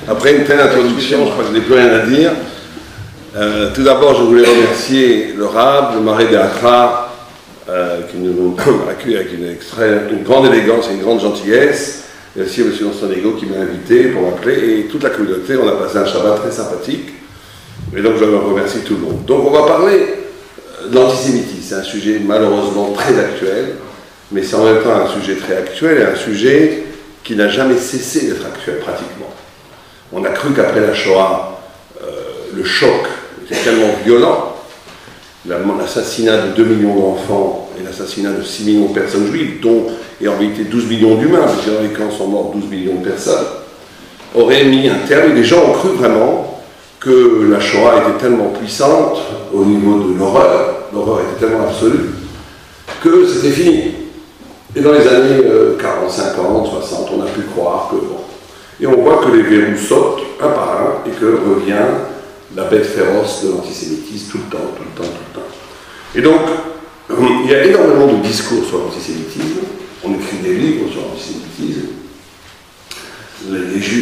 Après une telle introduction, je crois que je n'ai plus rien à dire. Tout d'abord, je voulais remercier le RAB, le Marais d'Atra, qui nous ont accueillis avec une grande élégance et une grande gentillesse. Et aussi M. Monsonego qui m'a invité pour m'appeler. Et toute la communauté, on a passé un Shabbat très sympathique. Et donc, je remercie tout le monde. Donc, on va parler de l'antisémitisme. C'est un sujet malheureusement très actuel, mais c'est en même temps un sujet très actuel et un sujet qui n'a jamais cessé d'être actuel, pratiquement. On a cru qu'après la Shoah, le choc était tellement violent, l'assassinat de 2 millions d'enfants et l'assassinat de 6 millions de personnes juives, dont, et en réalité 12 millions d'humains, parce que dans les camps sont morts 12 millions de personnes, aurait mis un terme, et les gens ont cru vraiment que la Shoah était tellement puissante au niveau de l'horreur était tellement absolue, que c'était fini. Et dans les années 40, 50, 60, on a pu croire que bon. Et on voit que les verrous sautent un par un et que revient la bête féroce de l'antisémitisme tout le temps. Et donc, il y a énormément de discours sur l'antisémitisme. On écrit des livres sur l'antisémitisme.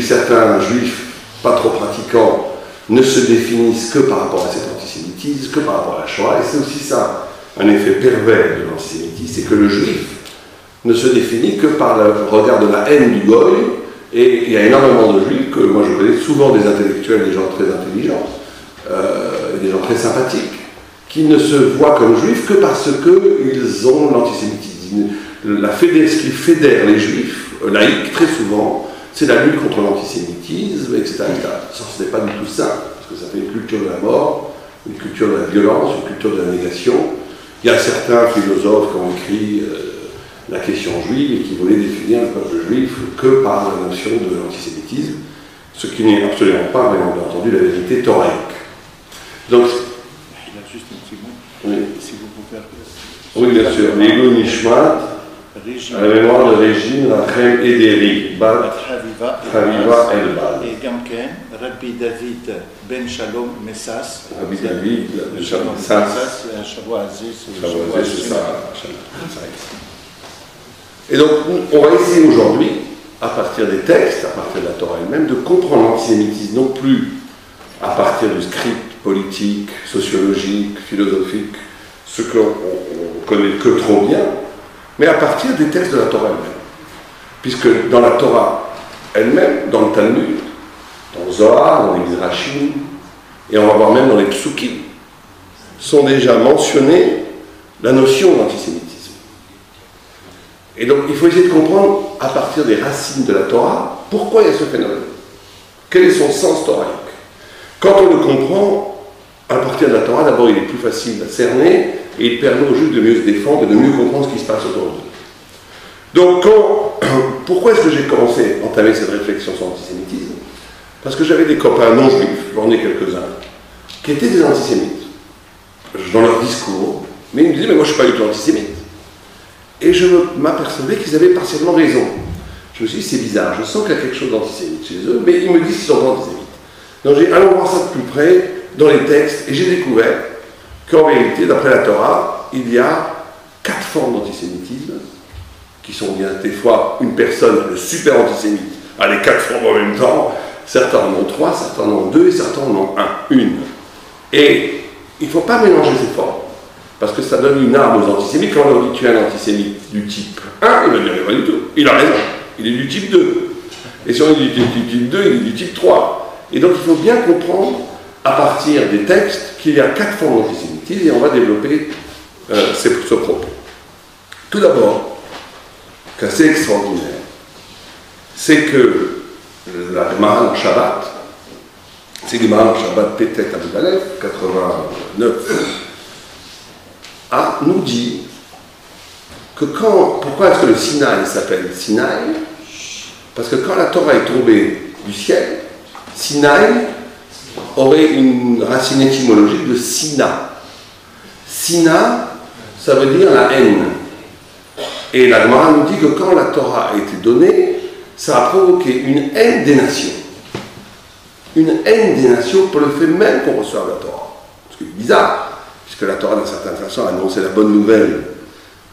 Certains juifs pas trop pratiquants ne se définissent que par rapport à cet antisémitisme, que par rapport à la Shoah. Et c'est aussi ça, un effet pervers de l'antisémitisme, c'est que le juif ne se définit que par le regard de la haine du goy. Et il y a énormément de juifs, que moi je connais souvent des intellectuels, des gens très intelligents, des gens très sympathiques, qui ne se voient comme juifs que parce qu'ils ont l'antisémitisme. Ce qui fédère les juifs, laïcs, très souvent, c'est la lutte contre l'antisémitisme, etc. Ce n'est pas du tout ça, parce que ça fait une culture de la mort, une culture de la violence, une culture de la négation. Il y a certains philosophes qui ont écrit la question juive et qui voulaient définir le peuple juif que par la notion de l'antisémitisme, ce qui n'est absolument pas, bien entendu, la vérité thoraïque. Donc, il a juste une seconde. Oui. Si vous pouvez faire. Oui, bien sûr. L'Ilou Nishmat, à la mémoire de Régine, Rachem Ederi, Bat Chaviva Elbal. Et Gamken, Rabbi David Ben Shalom Messas. Rabbi David Ben Shalom Messas, c'est un Shavua Aziz. C'est ça. Et donc, on va essayer aujourd'hui, à partir des textes, à partir de la Torah elle-même, de comprendre l'antisémitisme, non plus à partir du script politique, sociologique, philosophique, ce qu'on connaît que trop bien, mais à partir des textes de la Torah elle-même. Puisque dans la Torah elle-même, dans le Talmud, dans le Zohar, dans les Midrashim, et on va voir même dans les Psukim, sont déjà mentionnées la notion d'antisémitisme. Et donc, il faut essayer de comprendre, à partir des racines de la Torah, pourquoi il y a ce phénomène. Quel est son sens thoraïque. Quand on le comprend, à partir de la Torah, d'abord, il est plus facile à cerner, et il permet aux Juifs de mieux se défendre et de mieux comprendre ce qui se passe autour d'eux. Donc, pourquoi est-ce que j'ai commencé à entamer cette réflexion sur l'antisémitisme? Parce que j'avais des copains non-juifs, j'en ai quelques-uns, qui étaient des antisémites, dans leur discours, mais ils me disaient, mais moi je ne suis pas du tout antisémite. Et je m'apercevais qu'ils avaient partiellement raison. Je me suis dit, c'est bizarre, je sens qu'il y a quelque chose d'antisémite chez eux, mais ils me disent qu'ils sont antisémites. Donc j'ai dit, allons voir ça de plus près dans les textes, et j'ai découvert qu'en vérité, d'après la Torah, il y a 4 formes d'antisémitisme, qui sont bien des fois une personne, le super antisémite, a les 4 formes en même temps, certains en ont 3, certains en ont 2, et certains en ont une. Et il ne faut pas mélanger ces formes. Parce que ça donne une arme aux antisémites. Quand on leur dit tu es un antisémite du type 1, il va dire pas du tout. Il a raison. Il est du type 2. Et si on est du type 2, il est du type 3. Et donc il faut bien comprendre, à partir des textes, qu'il y a 4 formes d'antisémitisme et on va développer ce propos. Tout d'abord, qu'assez extraordinaire, c'est que la Gemara en Shabbat, c'est Gemara en Shabbat Pétet Amud Aleph, 89, nous dit que pourquoi est-ce que le Sinaï s'appelle Sinaï? Parce que quand la Torah est tombée du ciel, Sinaï aurait une racine étymologique de Sina. Sina, ça veut dire la haine. Et la Gemara nous dit que quand la Torah a été donnée, ça a provoqué une haine des nations. Une haine des nations pour le fait même qu'on reçoive la Torah. Ce qui est bizarre, puisque la Torah, d'une certaine façon, a annoncé la bonne nouvelle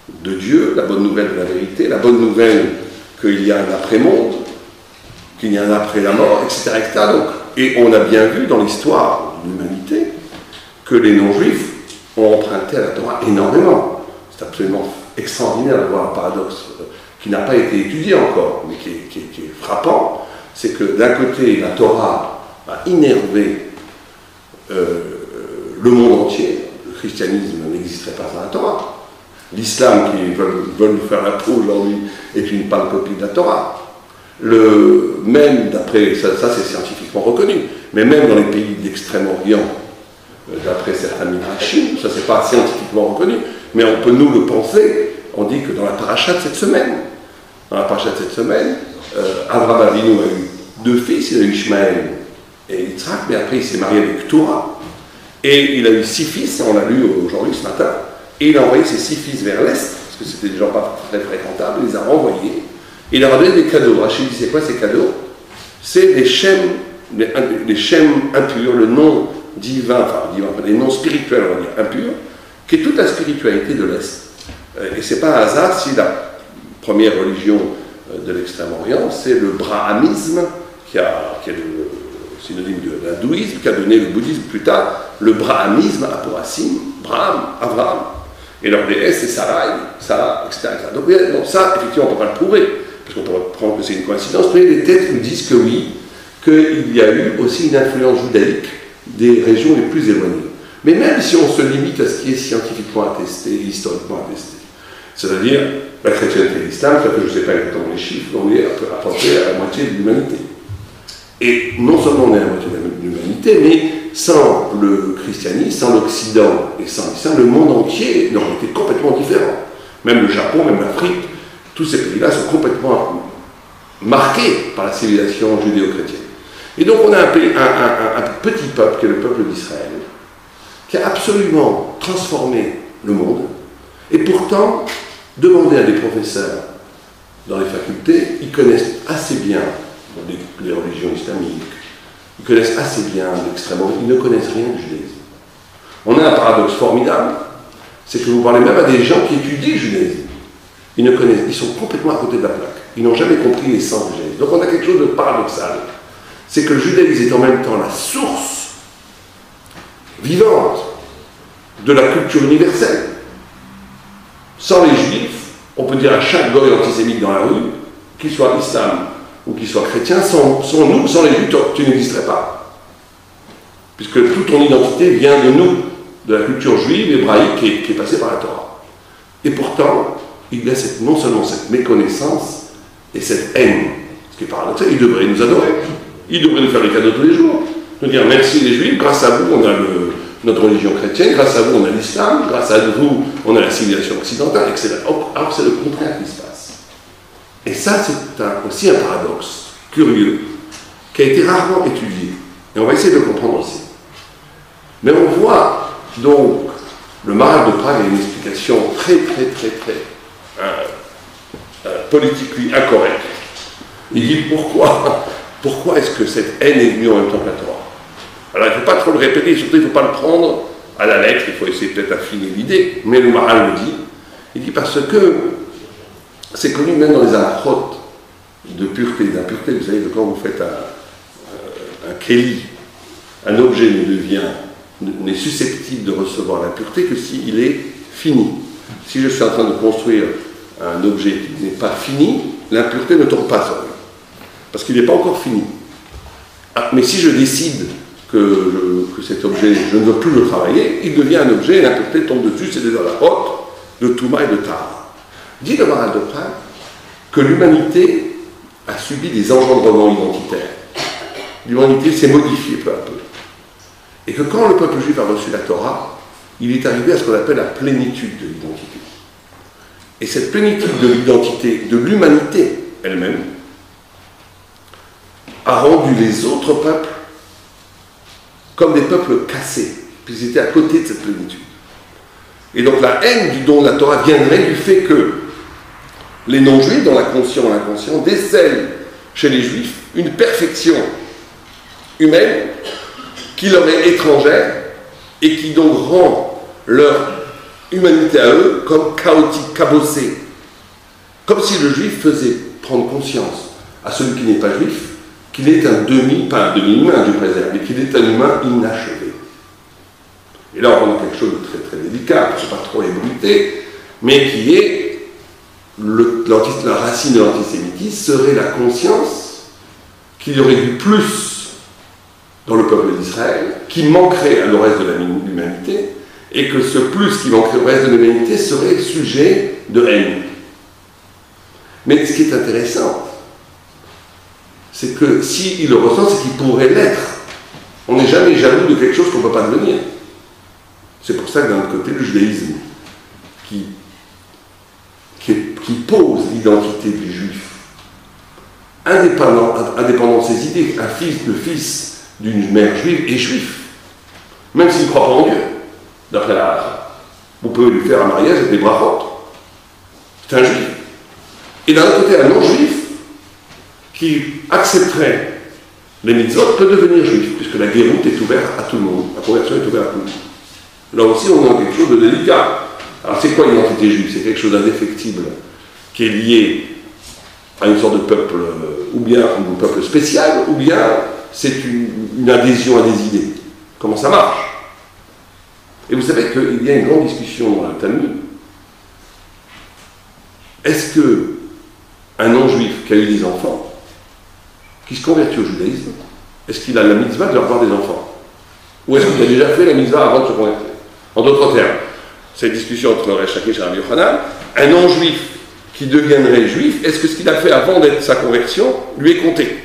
de Dieu, la bonne nouvelle de la vérité, la bonne nouvelle qu'il y a un après-monde, qu'il y a un après la mort, etc. etc. Donc, et on a bien vu dans l'histoire de l'humanité que les non-juifs ont emprunté à la Torah énormément. C'est absolument extraordinaire de voir un paradoxe qui n'a pas été étudié encore, mais qui est frappant. C'est que d'un côté, la Torah a innervé le monde entier. Le christianisme n'existerait pas sans la Torah. L'islam, qui veulent nous faire la peau aujourd'hui, est une pâle copie de la Torah. Même d'après, ça c'est scientifiquement reconnu, mais même dans les pays de l'Extrême-Orient, d'après certains midrashim, ça c'est pas scientifiquement reconnu, mais on peut nous le penser. On dit que dans la paracha de cette semaine, Abraham Avinu a eu 2 fils, il a eu Ishmaël et Yitzhak, mais après il s'est marié avec Keturah, et il a eu 6 fils, on l'a lu aujourd'hui ce matin, et il a envoyé ses 6 fils vers l'Est, parce que c'était des gens pas très fréquentables, il les a renvoyés, et il leur a donné des cadeaux. Rachid dit, c'est quoi ces cadeaux? C'est les shem impurs, le nom divin, les noms spirituels, on va dire, impurs, qui est toute la spiritualité de l'Est. Et c'est pas un hasard si la première religion de l'Extrême-Orient, c'est le brahmanisme, qui est le synonyme de l'hindouisme, qui a donné le bouddhisme plus tard. Le brahmanisme a pour racine Braham, Abraham. Et leur déesse, c'est Sarai, Sarah, etc. Donc ça, effectivement, on ne peut pas le prouver, parce qu'on pourrait prendre que c'est une coïncidence, mais les textes nous disent que oui, qu'il y a eu aussi une influence judaïque des régions les plus éloignées. Mais même si on se limite à ce qui est scientifiquement attesté, historiquement attesté, c'est-à-dire la chrétienté et l'islam, ça que je ne sais pas exactement les chiffres, on est à peu près à la moitié de l'humanité. Et non seulement on est à la moitié de l'humanité, mais sans le christianisme, sans l'Occident et sans l'islam, le monde entier aurait été complètement différent. Même le Japon, même l'Afrique, tous ces pays-là sont complètement marqués par la civilisation judéo-chrétienne. Et donc on a un petit peuple, qui est le peuple d'Israël, qui a absolument transformé le monde, et pourtant, demandez à des professeurs dans les facultés, ils connaissent assez bien les religions islamiques, ils connaissent assez bien l'extrême-orient, ils ne connaissent rien du judaïsme. On a un paradoxe formidable, c'est que vous parlez même à des gens qui étudient le judaïsme. Ils sont complètement à côté de la plaque. Ils n'ont jamais compris l'essence du judaïsme. Donc on a quelque chose de paradoxal. C'est que le judaïsme est en même temps la source vivante de la culture universelle. Sans les juifs, on peut dire à chaque goy antisémite dans la rue, qu'il soit islam ou qu'il soit chrétien, sans nous, sans les juifs, tu n'existerais pas. Puisque toute ton identité vient de nous, de la culture juive, hébraïque, qui est passée par la Torah. Et pourtant, il y a non seulement cette méconnaissance et cette haine, ce qui est paradoxal, ils devraient nous adorer. Ils devraient nous faire des cadeaux tous les jours. Nous dire merci les juifs, grâce à vous, on a notre religion chrétienne, grâce à vous, on a l'islam, grâce à vous, on a la civilisation occidentale, etc. Alors c'est le contraire qui se passe. Et ça, c'est aussi un paradoxe curieux, qui a été rarement étudié. Et on va essayer de le comprendre aussi. Mais on voit donc, le Maharal de Prague a une explication très politiquement incorrecte. Il dit pourquoi est-ce que cette haine est venue en même temps que la Torah? Alors il ne faut pas trop le répéter, surtout il ne faut pas le prendre à la lettre, il faut essayer peut-être d'affiner l'idée, mais le Maharal le dit. Il dit parce que c'est connu même dans les halachot de pureté, d'impureté. Vous savez que quand vous faites un kéli, un objet n'est susceptible de recevoir la pureté que s'il est fini. Si je suis en train de construire un objet qui n'est pas fini, l'impureté ne tombe pas sur lui, parce qu'il n'est pas encore fini. Mais si je décide que cet objet, je ne veux plus le travailler, il devient un objet et l'impureté tombe dessus, c'est des halachot de Touma et de Tahara. Dit le Maharal de Prague que l'humanité a subi des engendrements identitaires. L'humanité s'est modifiée peu à peu. Et que quand le peuple juif a reçu la Torah, il est arrivé à ce qu'on appelle la plénitude de l'identité. Et cette plénitude de l'identité, de l'humanité elle-même, a rendu les autres peuples comme des peuples cassés, puisqu'ils étaient à côté de cette plénitude. Et donc la haine du don de la Torah viendrait du fait que les non-juifs, dans l'inconscient et l'inconscient, décèlent chez les juifs une perfection humaine qui leur est étrangère et qui donc rend leur humanité à eux comme chaotique, cabossée. Comme si le juif faisait prendre conscience à celui qui n'est pas juif qu'il est un pas un demi-humain, Dieu préserve, mais qu'il est un humain inachevé. Et là, on a quelque chose de très très délicat, je ne sais pas trop ébruiter, mais qui est la racine de l'antisémitisme serait la conscience qu'il y aurait du plus dans le peuple d'Israël, qui manquerait à le reste de l'humanité, et que ce plus qui manquerait au reste de l'humanité serait sujet de haine. Mais ce qui est intéressant, c'est que s'il le ressent, c'est qu'il pourrait l'être. On n'est jamais jaloux de quelque chose qu'on ne peut pas devenir. C'est pour ça que d'un autre côté, le judaïsme, qui pose l'identité du juif, indépendant de ses idées, le fils d'une mère juive est juif, même s'il ne croit pas en Dieu, d'après la halakha. Vous pouvez lui faire un mariage avec des brachot. C'est un juif. Et d'un autre côté, un non-juif qui accepterait les mitzvot peut devenir juif, puisque la guéroute est ouverte à tout le monde, la conversion est ouverte à tout le monde. Là aussi, on a quelque chose de délicat. Alors, c'est quoi l'identité juive? C'est quelque chose d'indéfectible qui est lié à une sorte de peuple, ou bien un peuple spécial, ou bien c'est une adhésion à des idées. Comment ça marche? Et vous savez qu'il y a une grande discussion dans le Talmud. Est-ce qu'un non-juif qui a eu des enfants, qui se convertit au judaïsme, est-ce qu'il a la mitzvah de leur avoir des enfants? Ou est-ce qu'il a déjà fait la mitzvah avant de se convertir? En d'autres termes, cette discussion entre Resh Lakish et Rabbi Yochanan, un non-juif qui deviendrait juif, est-ce que ce qu'il a fait avant d'être sa conversion lui est compté?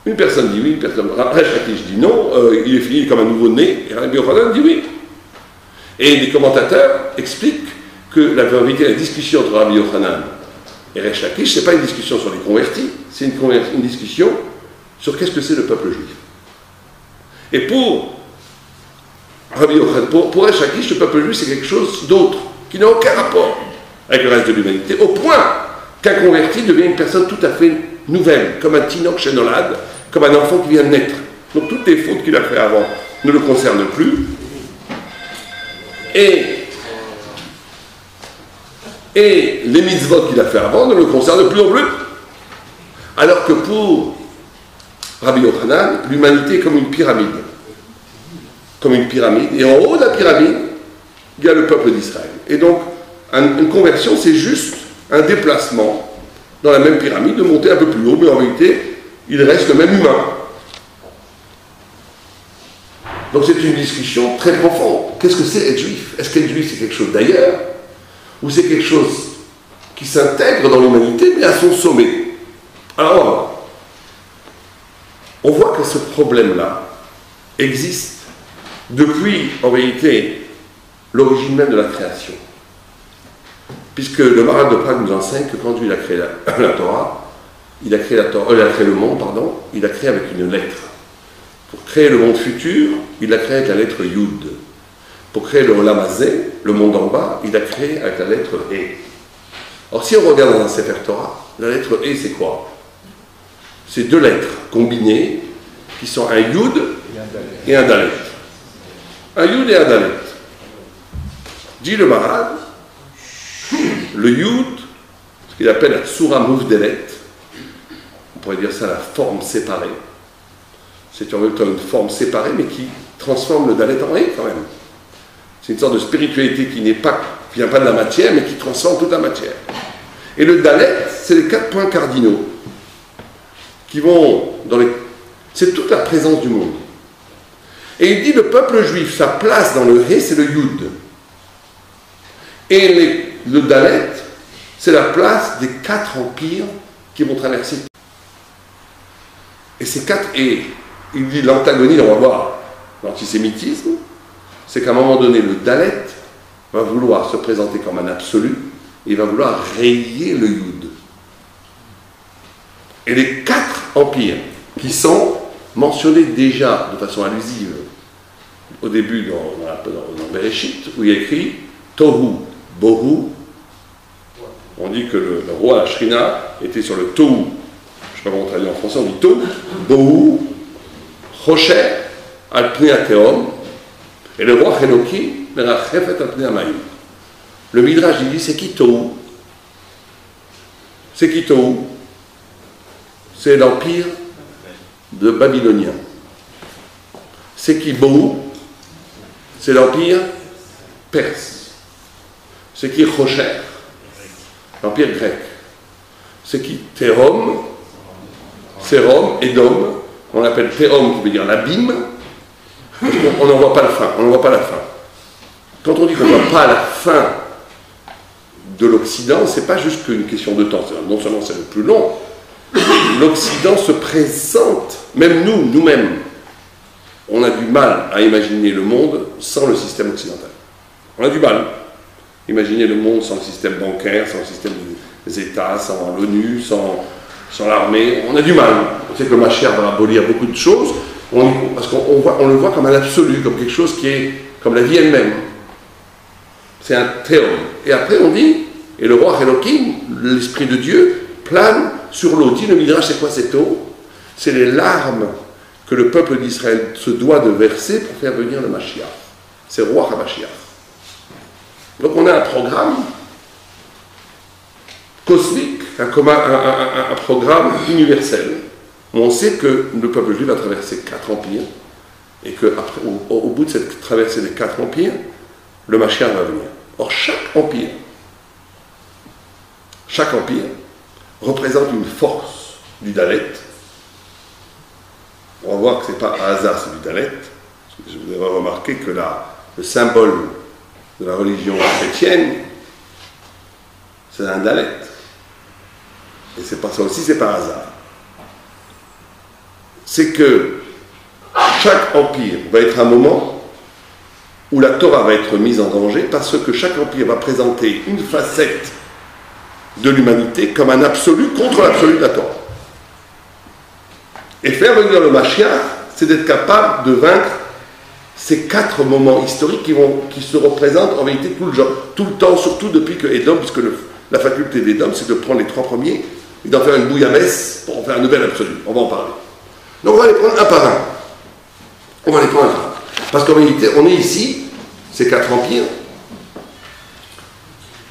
Une personne dit oui, une personne. Resh Lakish dit non, il est fini comme un nouveau-né, et Rabbi Yochanan dit oui. Et les commentateurs expliquent que la vérité, la discussion entre Rabbi Yochanan et Resh Lakish, ce n'est pas une discussion sur les convertis, c'est une discussion sur qu'est-ce que c'est le peuple juif. Et pour Rabbi Yochanan, pour Resh Lakish, le peuple juif, c'est quelque chose d'autre, qui n'a aucun rapport avec le reste de l'humanité, au point qu'un converti devient une personne tout à fait nouvelle, comme un tinoch chenolade, comme un enfant qui vient de naître. Donc toutes les fautes qu'il a fait avant ne le concernent plus. Et les mitzvot qu'il a fait avant ne le concernent plus non plus. Alors que pour Rabbi Yochanan, l'humanité est comme une pyramide. Comme une pyramide. Et en haut de la pyramide, il y a le peuple d'Israël. Et donc, une conversion, c'est juste un déplacement dans la même pyramide, de monter un peu plus haut, mais en réalité, il reste le même humain. Donc c'est une discussion très profonde. Qu'est-ce que c'est être juif? Est-ce qu'être juif, c'est quelque chose d'ailleurs? Ou c'est quelque chose qui s'intègre dans l'humanité, mais à son sommet? Alors, on voit que ce problème-là existe depuis, en réalité, l'origine même de la création. Puisque le Maharal de Prague nous enseigne que quand il a créé la Torah, il a créé le monde, pardon, il a créé avec une lettre. Pour créer le monde futur, il l'a créé avec la lettre Yud. Pour créer le Olam Hazé, le monde en bas, il a créé avec la lettre E. Or, si on regarde dans un Sefer Torah, la lettre E, c'est quoi? C'est deux lettres combinées qui sont un Yud et un Dalet. Un Yud et un Dalet. Dit le Maharal, le Yud, ce qu'il appelle la Tsura Mouvdelet, on pourrait dire ça la forme séparée. C'est en même temps une forme séparée, mais qui transforme le Dalet en E quand même. C'est une sorte de spiritualité qui vient pas de la matière, mais qui transforme toute la matière. Et le Dalet, c'est les 4 points cardinaux qui vont dans les... C'est toute la présence du monde. Et il dit le peuple juif, sa place dans le He, c'est le Yud. Et le Dalet, c'est la place des 4 empires qui vont traverser. Et ces 4, et il dit l'antagonie, on va voir l'antisémitisme, c'est qu'à un moment donné, le Dalet va vouloir se présenter comme un absolu, et il va vouloir rayer le Yud. Et les 4 empires qui sont mentionnés déjà de façon allusive au début dans Bereshit, où il y a écrit Tohu, Bohu. On dit que le roi Shrina était sur le Tohu. Je ne sais pas comment on traduit en français, on dit Tohu, Bohu, Chosher, Al Pnei HaTehom. Et le roi Henoki merachefet al pnei hamayim. Le Midrash il dit c'est qui Tohu? C'est qui Tohu? C'est l'empire de babylonien. C'est qui Bohu? C'est l'empire perse. C'est qui Rocher? L'empire grec. C'est qui Thérom? C'est Rome, Édom. On l'appelle Thérom qui veut dire l'abîme. On n'en voit pas la fin. On n'en voit pas la fin. Quand on dit qu'on ne voit pas la fin de l'Occident, c'est pas juste qu'une question de temps. Non seulement c'est le plus long, l'Occident se présente, même nous-mêmes, on a du mal à imaginer le monde sans le système occidental. On a du mal. Imaginer le monde sans le système bancaire, sans le système des États, sans l'ONU, sans l'armée. On a du mal. On sait que le Mashiach va abolir beaucoup de choses, parce qu'on le voit comme un absolu, comme quelque chose qui est comme la vie elle-même. C'est un théorème. Et après on dit, et le roi Elohim, l'Esprit de Dieu, plane sur l'eau. Dit le Midrash, c'est quoi cette eau? C'est les larmes que le peuple d'Israël se doit de verser pour faire venir le Mashiach. C'est le roi HaMashiach. Donc on a un programme cosmique, un programme universel, où on sait que le peuple juif va traverser 4 empires, et qu'au bout de cette traversée des 4 empires, le Mashiach va venir. Or, chaque empire représente une force du Dalet. On va voir que ce n'est pas un hasard, c'est du Dalet. Vous avez remarqué que le symbole de la religion chrétienne, c'est un Dalet. Et c'est pas ça aussi, c'est par hasard. C'est que chaque empire va être un moment où la Torah va être mise en danger parce que chaque empire va présenter une facette de l'humanité comme un absolu contre l'absolu de la Torah. Et faire venir le Mashiach, c'est d'être capable de vaincre ces 4 moments historiques qui se représentent en vérité tout le temps, surtout depuis que Édom, puisque la faculté d'Édom, c'est de prendre les 3 premiers et d'en faire une bouillabaisse pour en faire un nouvel absolu. On va en parler. Donc on va les prendre un par un. Parce qu'en vérité, on est ici, ces 4 empires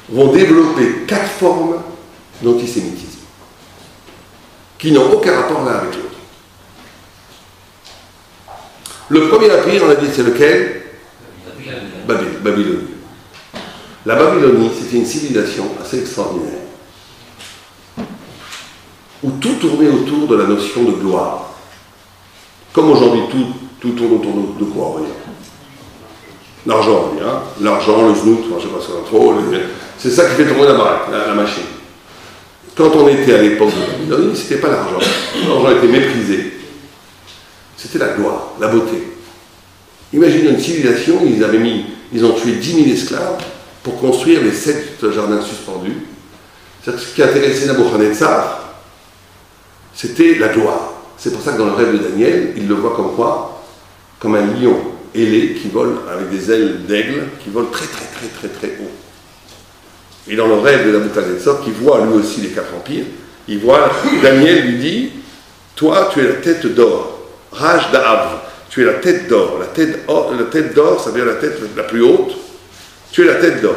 vont développer 4 formes d'antisémitisme qui n'ont aucun rapport l'un avec l'autre. Le premier empire, on a dit, c'est lequel? Babylonie. La Babylonie, c'était une civilisation assez extraordinaire, où tout tournait autour de la notion de gloire. Comme aujourd'hui, tout tourne autour de quoi, on va dire? L'argent, on va dire, hein? L'argent, le znout, je ne sais pas ce qu'on a trop, c'est ça qui fait tourner la baraque, la machine. Quand on était à l'époque de Babylonie, ce n'était pas l'argent. L'argent était méprisé. C'était la gloire, la beauté. Imaginez une civilisation, ils ont tué 10 000 esclaves pour construire les 7 jardins suspendus. C'est-à-dire que ce qui intéressait Nabuchodonosor, c'était la gloire. C'est pour ça que dans le rêve de Daniel, il le voit comme quoi? Comme un lion ailé qui vole avec des ailes d'aigle, qui vole très très très très très haut. Et dans le rêve de Nabuchodonosor, qui voit lui aussi les 4 empires, il voit, Daniel lui dit, toi tu es la tête d'or. Raj Da'av, tu es la tête d'or. La tête d'or, ça veut dire la tête la plus haute. Tu es la tête d'or.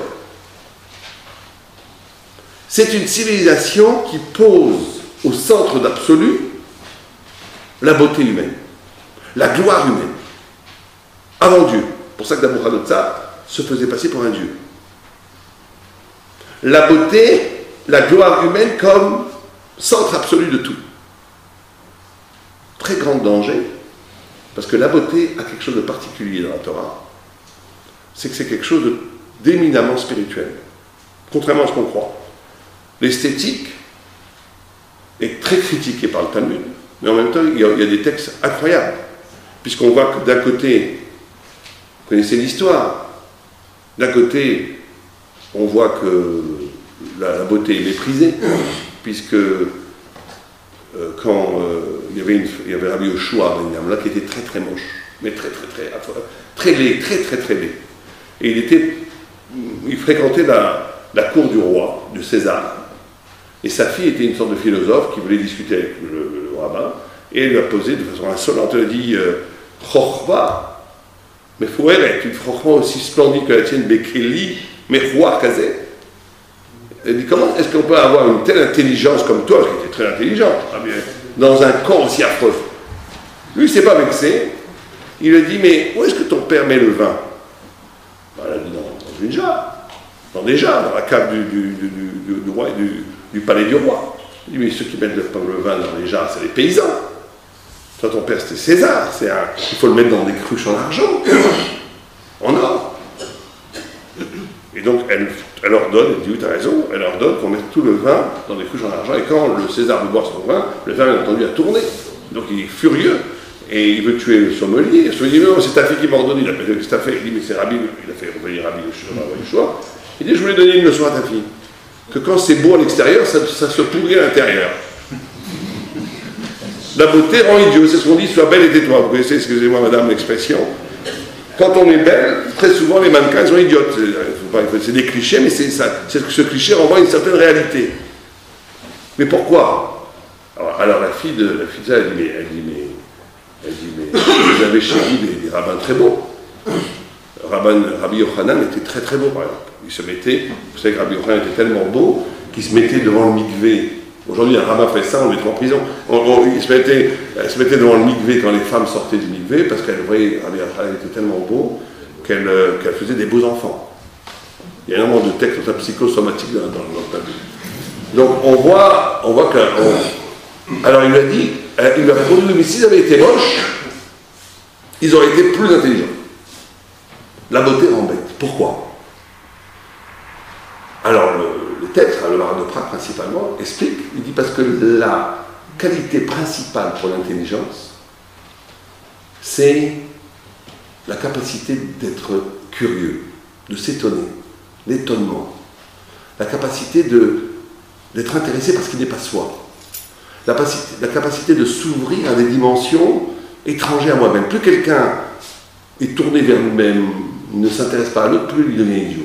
C'est une civilisation qui pose au centre d'absolu la beauté humaine, la gloire humaine, avant Dieu. C'est pour ça que Nabuchodonosor se faisait passer pour un Dieu. La beauté, la gloire humaine comme centre absolu de tout. Très grand danger, parce que la beauté a quelque chose de particulier dans la Torah, c'est que c'est quelque chose d'éminemment spirituel, contrairement à ce qu'on croit. L'esthétique est très critiquée par le Talmud, mais en même temps, il y a des textes incroyables, puisqu'on voit que d'un côté, vous connaissez l'histoire, d'un côté, on voit que la beauté est méprisée, puisque quand il y avait Rabbi Yoshua ben Yamla qui était très très moche, mais très laid, très laid. Et il fréquentait la cour du roi, de César, et sa fille était une sorte de philosophe qui voulait discuter avec le rabbin, et elle lui a posé de façon insolente, elle a dit Chochva, Mais Foueret, une franchement aussi splendide que la tienne, Bekeli, Merroir Kazé. Elle dit, comment est-ce qu'on peut avoir une telle intelligence comme toi, qui était très intelligente, dans un camp aussi affreux? Lui, il ne s'est pas vexé. Il lui dit, mais où est-ce que ton père met le vin? Ben, elle a dit, dans une jarre. Dans des jarres, dans la cave du roi, du palais du roi. Il dit, mais ceux qui mettent le vin dans les jarres, c'est les paysans. Toi, ton père, c'était César. Il faut le mettre dans des cruches en argent, en or. Et donc, elle ordonne, elle dit, oui, tu as raison, elle ordonne qu'on mette tout le vin dans des cruches en argent. Et quand le César veut boire son vin, le vin, bien entendu, a tourné. Donc, il est furieux. Et il veut tuer le sommelier. Il dit, non, c'est ta fille qui m'a ordonné. Il a fait, qu'est-ce que t'as fait? Il dit, mais c'est Rabbi, il a fait revenir Rabbi Yoshua. Il dit, je voulais donner une leçon à ta fille. Que quand c'est beau à l'extérieur, ça se pourrit à l'intérieur. La beauté rend idiot. C'est ce qu'on dit, sois belle et tais-toi. Vous connaissez, excusez-moi madame, l'expression. Quand on est belle, très souvent les mannequins sont idiotes. C'est des clichés, mais ce cliché renvoie à une certaine réalité. Mais pourquoi? Alors la fille de ça, elle dit, mais vous avez chez vous des rabbins très beaux. Rabbi Yochanan était très très beau, par exemple. Il se mettait, vous savez que Rabbi Yochanan était tellement beau qu'il se mettait devant le mikvé. Aujourd'hui, un rabbin fait ça, on le met en prison. Il se mettait devant le mikvé quand les femmes sortaient du mikvé, parce qu'elle voyait Rabbi Yochanan était tellement beau qu'elle faisait des beaux enfants. Il y a énormément de textes psychosomatiques dans le Talmud. Donc on voit que... Alors il lui a dit, il lui a répondu, mais s'ils avaient été moches, ils auraient été plus intelligents. La beauté embête. Pourquoi? Alors le texte, le Maharal de Prague principalement, explique, il dit parce que la qualité principale pour l'intelligence, c'est la capacité d'être curieux, de s'étonner, l'étonnement, la capacité d'être intéressé par ce qui n'est pas soi, la capacité de s'ouvrir à des dimensions étrangères à moi-même. Plus quelqu'un est tourné vers lui-même, ne s'intéresse pas à l'autre, plus il devient idiot.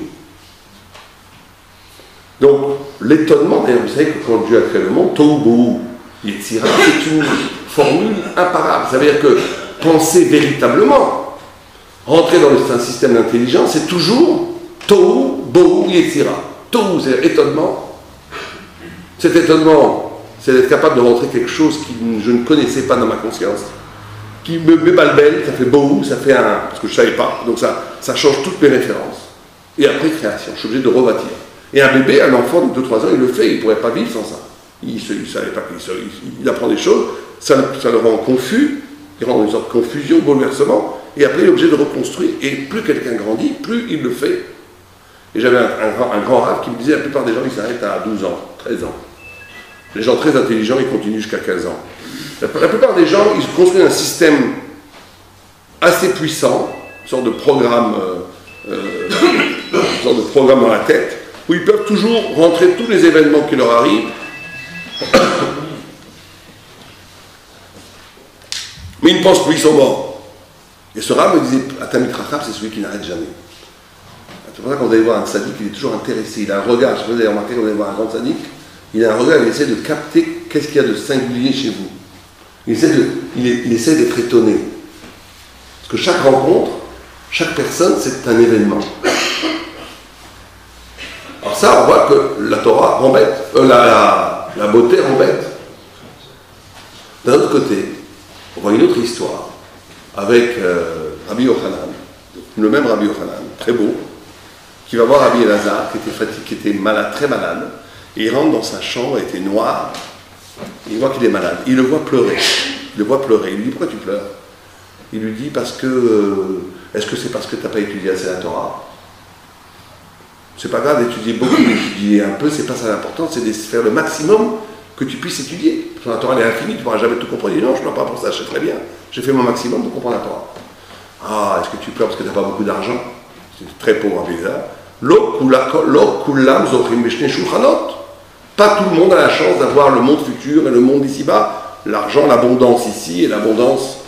Donc, l'étonnement, d'ailleurs, vous savez que quand Dieu a créé le monde, Tohu Bohu Yetzira, c'est une formule imparable. Ça veut dire que penser véritablement, rentrer dans un système d'intelligence, c'est toujours Tohu Bohu Yetzira. Tohu, c'est étonnement. Cet étonnement, c'est d'être capable de rentrer quelque chose que je ne connaissais pas dans ma conscience, qui me balbelle, ça fait Bohu, ça fait un... parce que je ne savais pas, donc ça change toutes mes références. Et après, création, je suis obligé de rebâtir. Et un bébé, un enfant de 2-3 ans, il le fait, il ne pourrait pas vivre sans ça. Il ne savait pas il apprend des choses, ça le rend confus, il rend une sorte de confusion, bouleversement, et après il est obligé de reconstruire. Et plus quelqu'un grandit, plus il le fait. Et j'avais un grand rave qui me disait, la plupart des gens, ils s'arrêtent à 12 ans, 13 ans. Les gens très intelligents, ils continuent jusqu'à 15 ans. La plupart des gens, ils construisent un système assez puissant, une sorte de programme dans la tête, où ils peuvent toujours rentrer tous les événements qui leur arrivent, mais ils ne pensent plus, ils sont morts. Et ce rab me disait, Atamit Rachab, c'est celui qui n'arrête jamais. C'est pour ça que quand vous allez voir un tzaddik, il est toujours intéressé, il a un regard, je sais pas si vous avez remarqué, quand vous allez voir un grand tzaddik, il a un regard, il essaie de capter qu'est-ce qu'il y a de singulier chez vous. Il essaie d'être étonné. Parce que chaque rencontre, chaque personne, c'est un événement. Alors ça, on voit que la Torah embête, la beauté embête. D'un autre côté, on voit une autre histoire avec Rabbi Yochanan, le même Rabbi Yochanan, très beau, qui va voir Rabbi Elazar, qui était fatigué, qui était malade, très malade, et il rentre dans sa chambre, il était noir, et il voit qu'il est malade. Il le voit pleurer. Il lui dit, pourquoi tu pleures? Il lui dit, parce que, est-ce que c'est parce que tu n'as pas étudié assez la Torah? C'est pas grave d'étudier beaucoup, d'étudier un peu, c'est pas ça l'important, c'est de faire le maximum que tu puisses étudier. Parce que la Torah elle est infinie, tu ne pourras jamais tout comprendre. Il dit, non, je ne pleure pas pour ça, je sais très bien. J'ai fait mon maximum pour comprendre la Torah. Ah, est-ce que tu pleures parce que tu n'as pas beaucoup d'argent? C'est très pauvre, bizarre. Pas tout le monde a la chance d'avoir le monde futur et le monde ici-bas. L'argent, l'abondance ici et l'abondance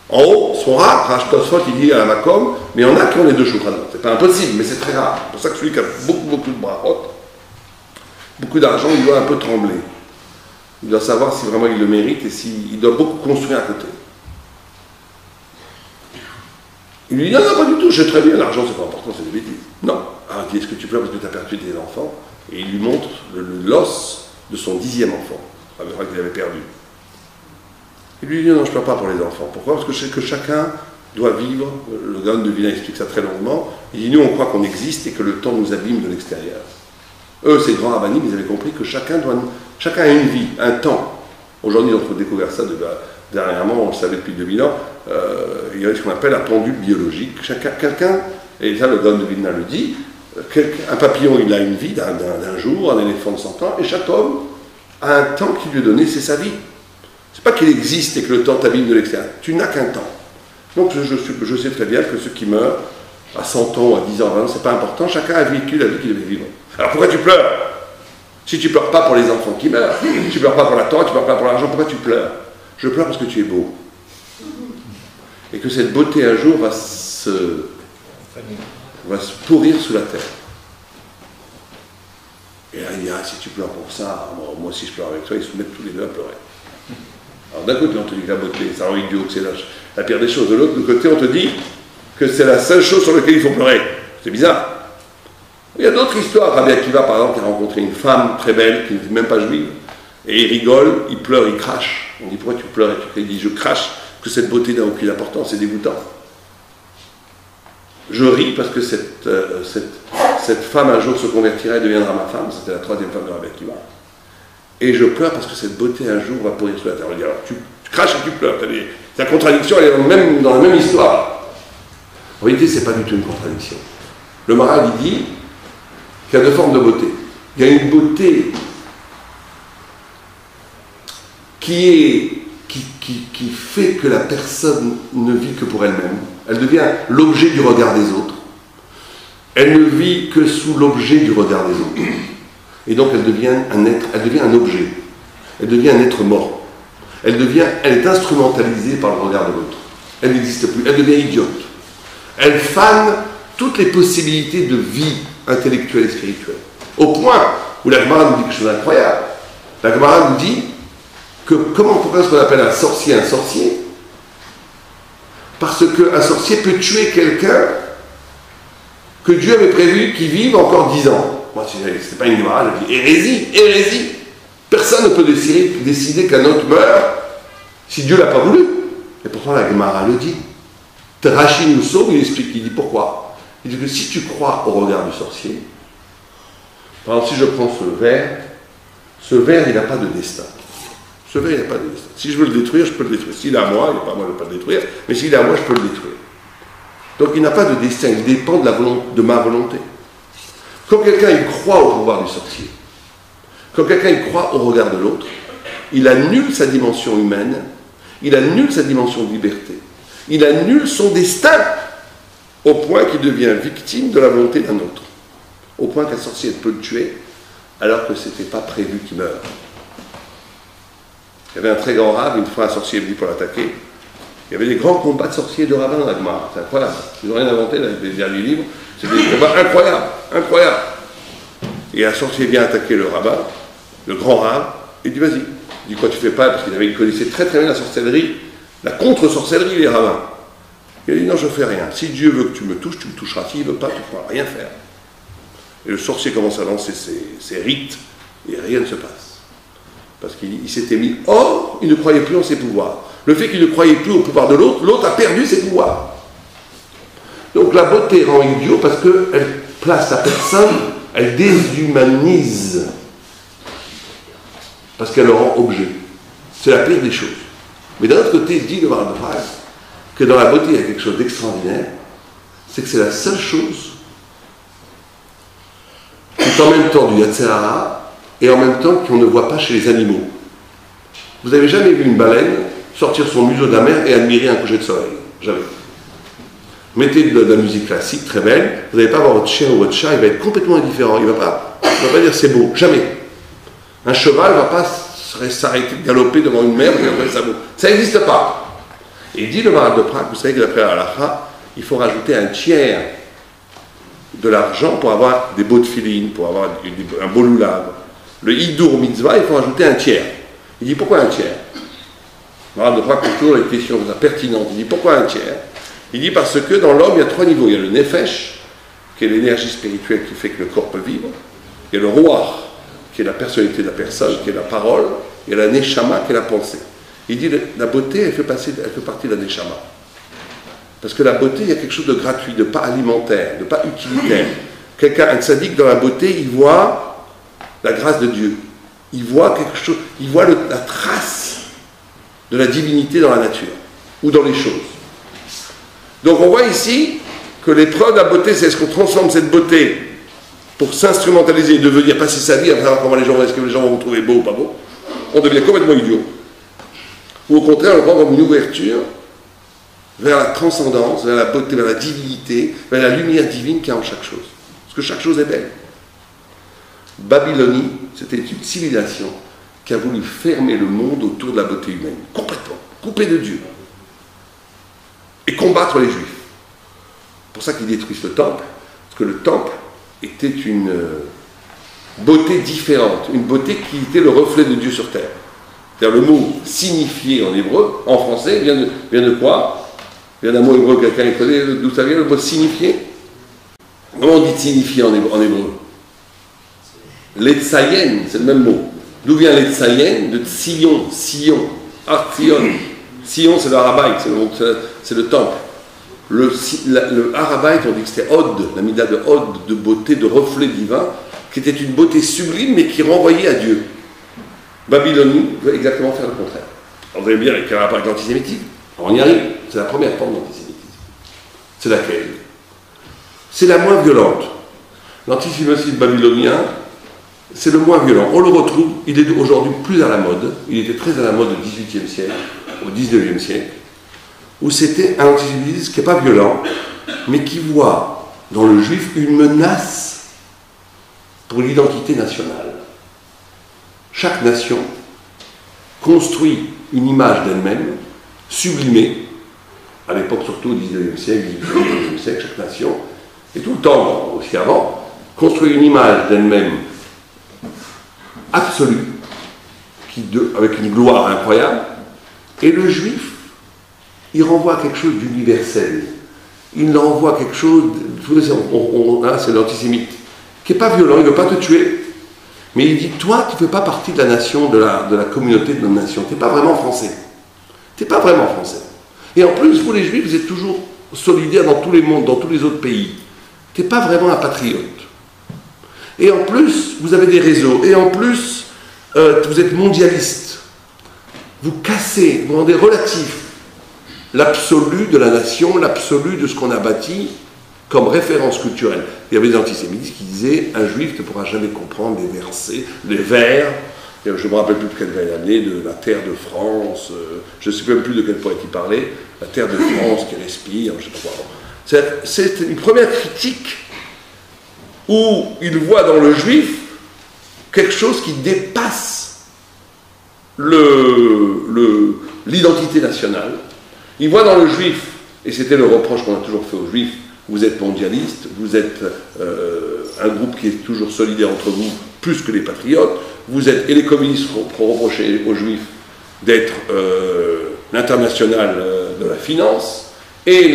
en haut sont rares. Rachkosfot, il dit à la Makom, mais il y en a qui ont les deux shulchanot. C'est pas impossible, mais c'est très rare. C'est pour ça que celui qui a beaucoup de brachot, beaucoup d'argent, il doit un peu trembler. Il doit savoir si vraiment il le mérite et s'il doit beaucoup construire à côté. Il lui dit, non, non, pas du tout, je sais très bien, l'argent c'est pas important, c'est des bêtises. Non. Alors il dit, est-ce que tu pleures parce que tu as perdu tes enfants? Et il lui montre l'os de son 10e enfant, avec qu'il avait perdu. Il lui dit, non, je ne pleure pas pour les enfants. Pourquoi? Parce que je sais que chacun doit vivre, le Gaon de Vilna explique ça très longuement, il dit, nous on croit qu'on existe et que le temps nous abîme de l'extérieur. Eux, ces grands rabbinim, ils avaient compris que chacun a une vie, un temps. Aujourd'hui, on a découvert ça dernièrement, on le savait depuis 2000 ans, il y a ce qu'on appelle la pendule biologique. Quelqu'un, et ça le Gaon de Vilna le dit, un papillon, il a une vie d'un jour, un éléphant de 100 ans, et chaque homme a un temps qui lui est donné, c'est sa vie. C'est pas qu'il existe et que le temps t'abîme de l'extérieur. Tu n'as qu'un temps. Donc je sais très bien que ceux qui meurent à 100 ans, à 10 ans, à 20 ans, c'est pas important, chacun a vécu la vie qu'il devait vivre. Alors pourquoi tu pleures? Si tu pleures pas pour les enfants qui meurent, tu pleures pas pour la Torah, tu pleures pas pour l'argent, pourquoi tu pleures? Je pleure parce que tu es beau. Et que cette beauté un jour va se pourrir sous la terre. Et là il dit, ah, si tu pleures pour ça, moi aussi je pleure avec toi, ils se mettent tous les deux à pleurer. Alors d'un côté on te dit que la beauté, ça rend idiot, que c'est la pire des choses. De l'autre côté on te dit que c'est la seule chose sur laquelle il faut pleurer. C'est bizarre. Il y a d'autres histoires. Rabbi Akiva, par exemple, qui a rencontré une femme très belle, qui n'était même pas juive, et il rigole, il pleure, il crache. On dit, pourquoi tu pleures? Il dit, je crache, que cette beauté n'a aucune importance, c'est dégoûtant. Je ris parce que cette femme un jour se convertira et deviendra ma femme, c'était la 3e femme de Rabbi Akiva. Et je pleure parce que cette beauté un jour va pourrir sur la terre. On dit, alors tu craches et tu pleures. La contradiction, elle est dans la même histoire. En réalité, ce n'est pas du tout une contradiction. Le Maharal, il dit qu'il y a deux formes de beauté. Il y a une beauté qui fait que la personne ne vit que pour elle-même. Elle devient l'objet du regard des autres. Elle ne vit que sous l'objet du regard des autres. Et donc elle devient un être, elle devient un objet. Elle devient un être mort. Elle est instrumentalisée par le regard de l'autre. Elle n'existe plus. Elle devient idiote. Elle fane toutes les possibilités de vie intellectuelle et spirituelle. Au point où la Gemara nous dit quelque chose d'incroyable. La Gemara nous dit que pourquoi est-ce qu'on appelle un sorcier? Parce qu'un sorcier peut tuer quelqu'un que Dieu avait prévu qu'il vive encore 10 ans. Moi, c'est pas une Gemara, je dis hérésie. Personne ne peut décider qu'un autre meurt si Dieu l'a pas voulu. Et pourtant la Gemara le dit. Rashi nous sauve, il explique, il dit pourquoi. Il dit que si tu crois au regard du sorcier, par exemple, si je prends ce verre, il n'a pas de destin. Ce verre, il n'a pas de destin. Si je veux le détruire, je peux le détruire. S'il est à moi, il n'est pas à moi de ne pas le détruire, mais s'il est à moi, je peux le détruire. Donc il n'a pas de destin, il dépend de ma volonté. Quand quelqu'un il croit au pouvoir du sorcier, quand quelqu'un il croit au regard de l'autre, il annule sa dimension humaine, il annule sa dimension de liberté, il annule son destin au point qu'il devient victime de la volonté d'un autre. Au point qu'un sorcier peut le tuer alors que ce n'était pas prévu qu'il meure. Il y avait un très grand rave, une fois un sorcier est venu pour l'attaquer. Il y avait des grands combats de sorciers de rabbins dans la Gemara. C'est incroyable. Ils n'ont rien inventé dans les derniers livres. C'est des combats incroyables. Et un sorcier vient attaquer le rabbin, le grand rave, et il dit vas-y. Il dit quoi tu fais pas? Parce qu'il connaissait très très bien la sorcellerie, la contre-sorcellerie, les rabbins. Il a dit non, je ne fais rien. Si Dieu veut que tu me touches, tu me toucheras. S'il ne veut pas, tu ne pourras rien faire. Et le sorcier commence à lancer ses rites, et rien ne se passe. Parce qu'il s'était mis hors, il ne croyait plus en ses pouvoirs. Le fait qu'il ne croyait plus au pouvoir de l'autre, l'autre a perdu ses pouvoirs. Donc la beauté rend idiot parce qu'elle place la personne, elle déshumanise. Parce qu'elle le rend objet. C'est la pire des choses. Mais d'un autre côté, dit le Maharal de Prague que dans la beauté, il y a quelque chose d'extraordinaire, c'est que c'est la seule chose qui est en même temps du Yetzer Hara et en même temps qu'on ne voit pas chez les animaux. Vous n'avez jamais vu une baleine sortir son museau de la mer et admirer un coucher de soleil? Jamais. Mettez de la musique classique, très belle, vous n'allez pas voir votre chien ou votre chat, il va être complètement indifférent, il ne va pas dire c'est beau, jamais. Un cheval ne va pas s'arrêter de galoper devant une mer et après ça beau. Ça n'existe pas. Et dit le Maharal de Prague, vous savez que d'après la halakha, il faut rajouter un tiers de l'argent pour avoir des beaux tefilines, pour avoir un beau loulav. Le hidour mitzvah, il faut rajouter un tiers. Il dit pourquoi un tiers? Le Maharal de Prague pose toujours les questions pertinentes. Il dit pourquoi un tiers? Il dit parce que dans l'homme, il y a 3 niveaux. Il y a le nefesh, qui est l'énergie spirituelle qui fait que le corps peut vivre. Il y a le ruach, qui est la personnalité de la personne, qui est la parole. Il y a la neshama, qui est la pensée. Il dit la beauté, elle fait partie de la neshama. Parce que la beauté, il y a quelque chose de gratuit, de pas alimentaire, de pas utilitaire. Un tzaddik dans la beauté, il voit la grâce de Dieu. Il voit quelque chose, il voit la trace de la divinité dans la nature ou dans les choses. Donc on voit ici que l'épreuve de la beauté, c'est est-ce qu'on transforme cette beauté pour s'instrumentaliser et devenir passer sa vie à savoir comment est-ce que les gens vont vous trouver beau ou pas beau. On devient complètement idiot. Ou au contraire, on le prend comme une ouverture vers la transcendance, vers la beauté, vers la divinité, vers la lumière divine qu'il y a en chaque chose. Parce que chaque chose est belle. Babylonie, c'était une civilisation qui a voulu fermer le monde autour de la beauté humaine, complètement, couper de Dieu, et combattre les Juifs. C'est pour ça qu'ils détruisent le temple, parce que le temple était une beauté différente, une beauté qui était le reflet de Dieu sur terre. C'est-à-dire le mot signifié en hébreu, en français, vient de quoi? Vient d'un mot hébreu, quelqu'un connaît d'où ça vient, le mot signifié? Comment on dit signifié en hébreu? L'etzayen, c'est le même mot. D'où vient l'etzayen? De Sion, Sion, Sion. Sion, c'est le Harabait, c'est le temple. Le Harabait, on dit que c'était Od, la mida de Od, de beauté, de reflet divin, qui était une beauté sublime, mais qui renvoyait à Dieu. Babylonie veut exactement faire le contraire. Alors vous allez me dire, quel rapport avec l'antisémitisme? On y arrive, c'est la première forme d'antisémitisme. C'est laquelle? C'est la moins violente. L'antisémitisme babylonien, c'est le moins violent. On le retrouve, il est aujourd'hui plus à la mode. Il était très à la mode au XVIIIe siècle, au XIXe siècle, où c'était un antisémitisme qui n'est pas violent, mais qui voit dans le juif une menace pour l'identité nationale. Chaque nation construit une image d'elle-même, sublimée, à l'époque surtout au XIXe siècle, XVIIIe siècle, chaque nation, et tout le temps aussi avant, construit une image d'elle-même absolue, avec une gloire incroyable, et le juif, il renvoie à quelque chose d'universel. Il renvoie à quelque chose, c'est l'antisémite, qui n'est pas violent, il ne veut pas te tuer, mais il dit, toi, tu ne fais pas partie de la nation, de la communauté de notre nation, tu n'es pas vraiment français. Tu n'es pas vraiment français. Et en plus, vous les juifs, vous êtes toujours solidaires dans tous les mondes, dans tous les autres pays. Tu n'es pas vraiment un patriote. Et en plus, vous avez des réseaux. Et en plus, vous êtes mondialiste. Vous cassez, vous rendez relatif l'absolu de la nation, l'absolu de ce qu'on a bâti comme référence culturelle. Il y avait des antisémites qui disaient « Un juif ne pourra jamais comprendre les versets, les vers, je ne me rappelle plus de quelle année, de la terre de France, je ne sais même plus de quel poète il parlait, la terre de France qui respire, je ne sais pas quoi. » C'est une première critique où il voit dans le juif quelque chose qui dépasse l'identité nationale. Il voit dans le juif, et c'était le reproche qu'on a toujours fait aux juifs, vous êtes mondialiste, vous êtes un groupe qui est toujours solidaire entre vous, plus que les patriotes, et les communistes reprochaient aux juifs d'être l'international de la finance, et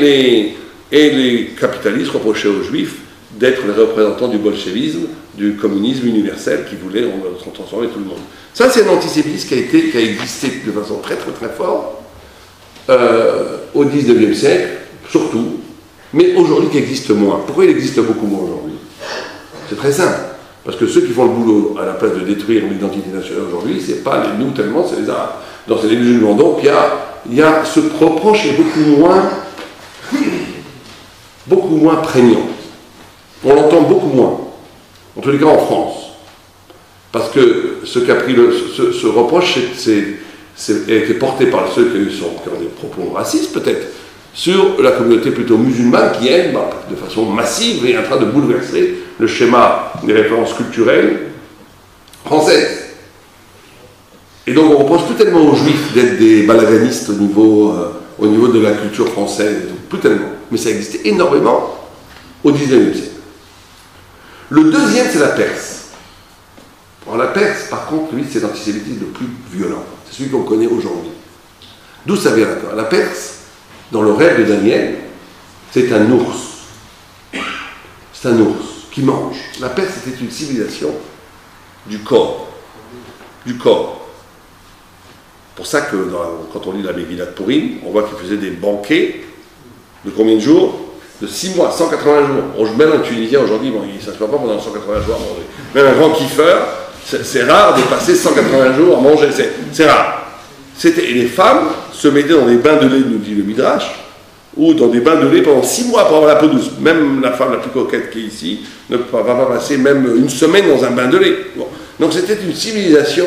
les capitalistes reprochaient aux juifs d'être les représentants du bolchevisme, du communisme universel qui voulait transformer tout le monde. Ça, c'est un antisémitisme qui a existé de façon très très très forte au XIXe siècle, surtout, mais aujourd'hui qui existe moins. Pourquoi il existe beaucoup moins aujourd'hui? C'est très simple. Parce que ceux qui font le boulot à la place de détruire l'identité nationale aujourd'hui, c'est pas nous tellement, c'est les Arabes. Donc c'est les musulmans. Donc il y a ce reproche est beaucoup moins prégnant. On l'entend beaucoup moins. En tous les cas en France. Parce que ce qu'a pris ce reproche a été porté par ceux qui ont des propos racistes peut-être, sur la communauté plutôt musulmane qui, elle, de façon massive, est en train de bouleverser le schéma des références culturelles françaises. Et donc on ne reproche plus tellement aux juifs d'être des balaganistes au niveau de la culture française, plus tellement. Mais ça existait énormément au XIXe siècle. Le deuxième, c'est la Perse. Alors la Perse, par contre, lui, c'est l'antisémitisme le plus violent. C'est celui qu'on connaît aujourd'hui. D'où ça vient la Perse? Dans le rêve de Daniel, C'est un ours. C'est un ours qui mange. La Perse était une civilisation du corps. Du corps. C'est pour ça que quand on lit la Megillah de Purim, on voit qu'ils faisaient des banquets de combien de jours? De 6 mois, 180 jours. Même un Tunisien aujourd'hui, bon, il ne s'assoit pas pendant 180 jours à manger. Même un grand kiffeur, c'est rare de passer 180 jours à manger. C'est rare. Et les femmes se mettaient dans des bains de lait, nous dit le Midrash, ou dans des bains de lait pendant 6 mois pour avoir la peau douce. Même la femme la plus coquette qui est ici ne va pas passer même une semaine dans un bain de lait. Bon. Donc c'était une civilisation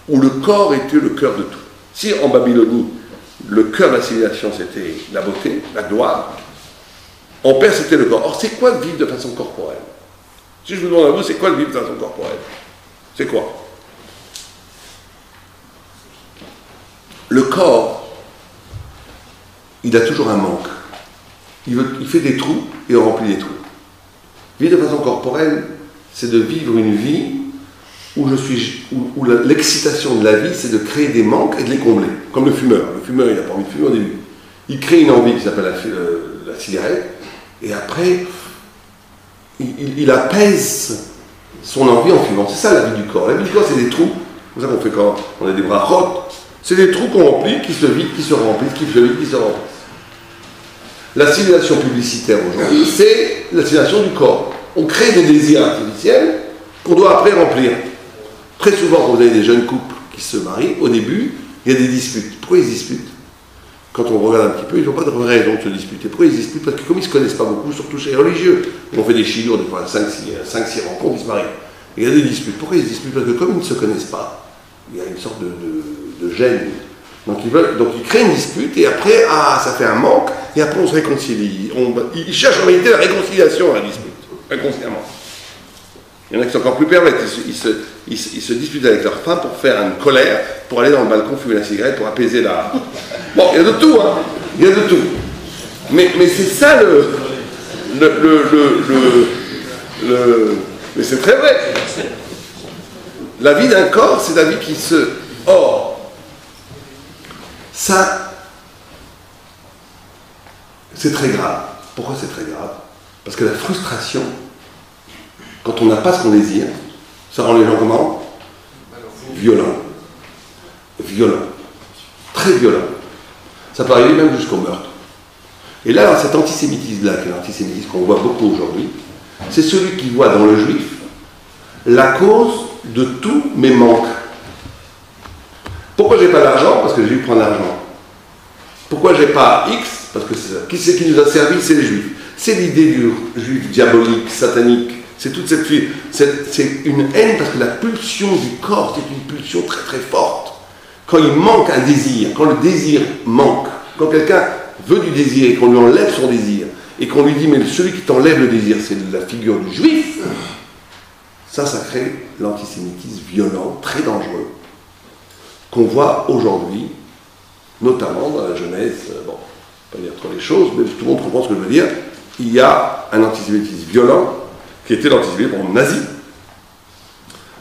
où le corps était le cœur de tout. Si en Babylonie, le cœur de la civilisation c'était la beauté, la gloire, en Perse c'était le corps. Or c'est quoi de vivre de façon corporelle? Si je vous demande à vous, c'est quoi de vivre de façon corporelle? C'est quoi? Le corps, il a toujours un manque. Il fait des trous et on remplit les trous. Vivre de façon corporelle, c'est de vivre une vie où l'excitation de la vie, c'est de créer des manques et de les combler. Comme le fumeur. Le fumeur, il n'a pas envie de fumer au début. Il crée une envie qui s'appelle la cigarette, et après, il apaise son envie en fumant. C'est ça la vie du corps. La vie du corps, c'est des trous. C'est ça qu'on fait quand on a des bras rots. C'est des trous qu'on remplit, qui se vident, qui se remplissent, qui se vident, qui se remplissent. La civilisation publicitaire aujourd'hui, c'est la civilisation du corps. On crée des désirs artificiels qu'on doit après remplir. Très souvent, quand vous avez des jeunes couples qui se marient, au début, il y a des disputes. Pourquoi ils se disputent? Quand on regarde un petit peu, ils n'ont pas de raison de se disputer. Pourquoi ils se disputent? Parce que comme ils ne se connaissent pas beaucoup, surtout chez les religieux, on fait des chinours, des fois 5-6 rencontres, ils se marient. Et il y a des disputes. Pourquoi ils se disputent? Parce que comme ils ne se connaissent pas, il y a une sorte de gêne. Donc ils créent une dispute et après, ça fait un manque, et après on se réconcilie. Ils cherchent en réalité la réconciliation à la dispute, inconsciemment. Il y en a qui sont encore plus perverses, ils se disputent avec leur femme pour faire une colère, pour aller dans le balcon fumer la cigarette, pour apaiser la... Bon, il y a de tout, hein, il y a de tout. Mais c'est ça mais c'est très vrai. La vie d'un corps, c'est la vie qui se... Or, ça, c'est très grave. Pourquoi c'est très grave? Parce que la frustration, quand on n'a pas ce qu'on désire, ça rend les gens comment? Violents. Violents. Très violents. Ça peut arriver même jusqu'au meurtre. Et là, cet antisémitisme-là, qui est l'antisémitisme qu'on voit beaucoup aujourd'hui, c'est celui qui voit dans le juif la cause de tous mes manques. Pourquoi j'ai pas d'argent? Parce que les juifs prennent l'argent. Pourquoi j'ai pas X? Parce que c'est ça. Qui c'est qui nous a servi? C'est les juifs. C'est l'idée du juif diabolique, satanique. C'est toute cette vie. C'est une haine parce que la pulsion du corps, c'est une pulsion très très forte. Quand il manque un désir, quand le désir manque, quand quelqu'un veut du désir et qu'on lui enlève son désir, et qu'on lui dit, mais celui qui t'enlève le désir, c'est la figure du juif, ça crée l'antisémitisme violent, très dangereux, qu'on voit aujourd'hui, notamment dans la jeunesse, bon, pas dire trop les choses, mais tout le monde comprend ce que je veux dire, il y a un antisémitisme violent, qui était l'antisémitisme nazi.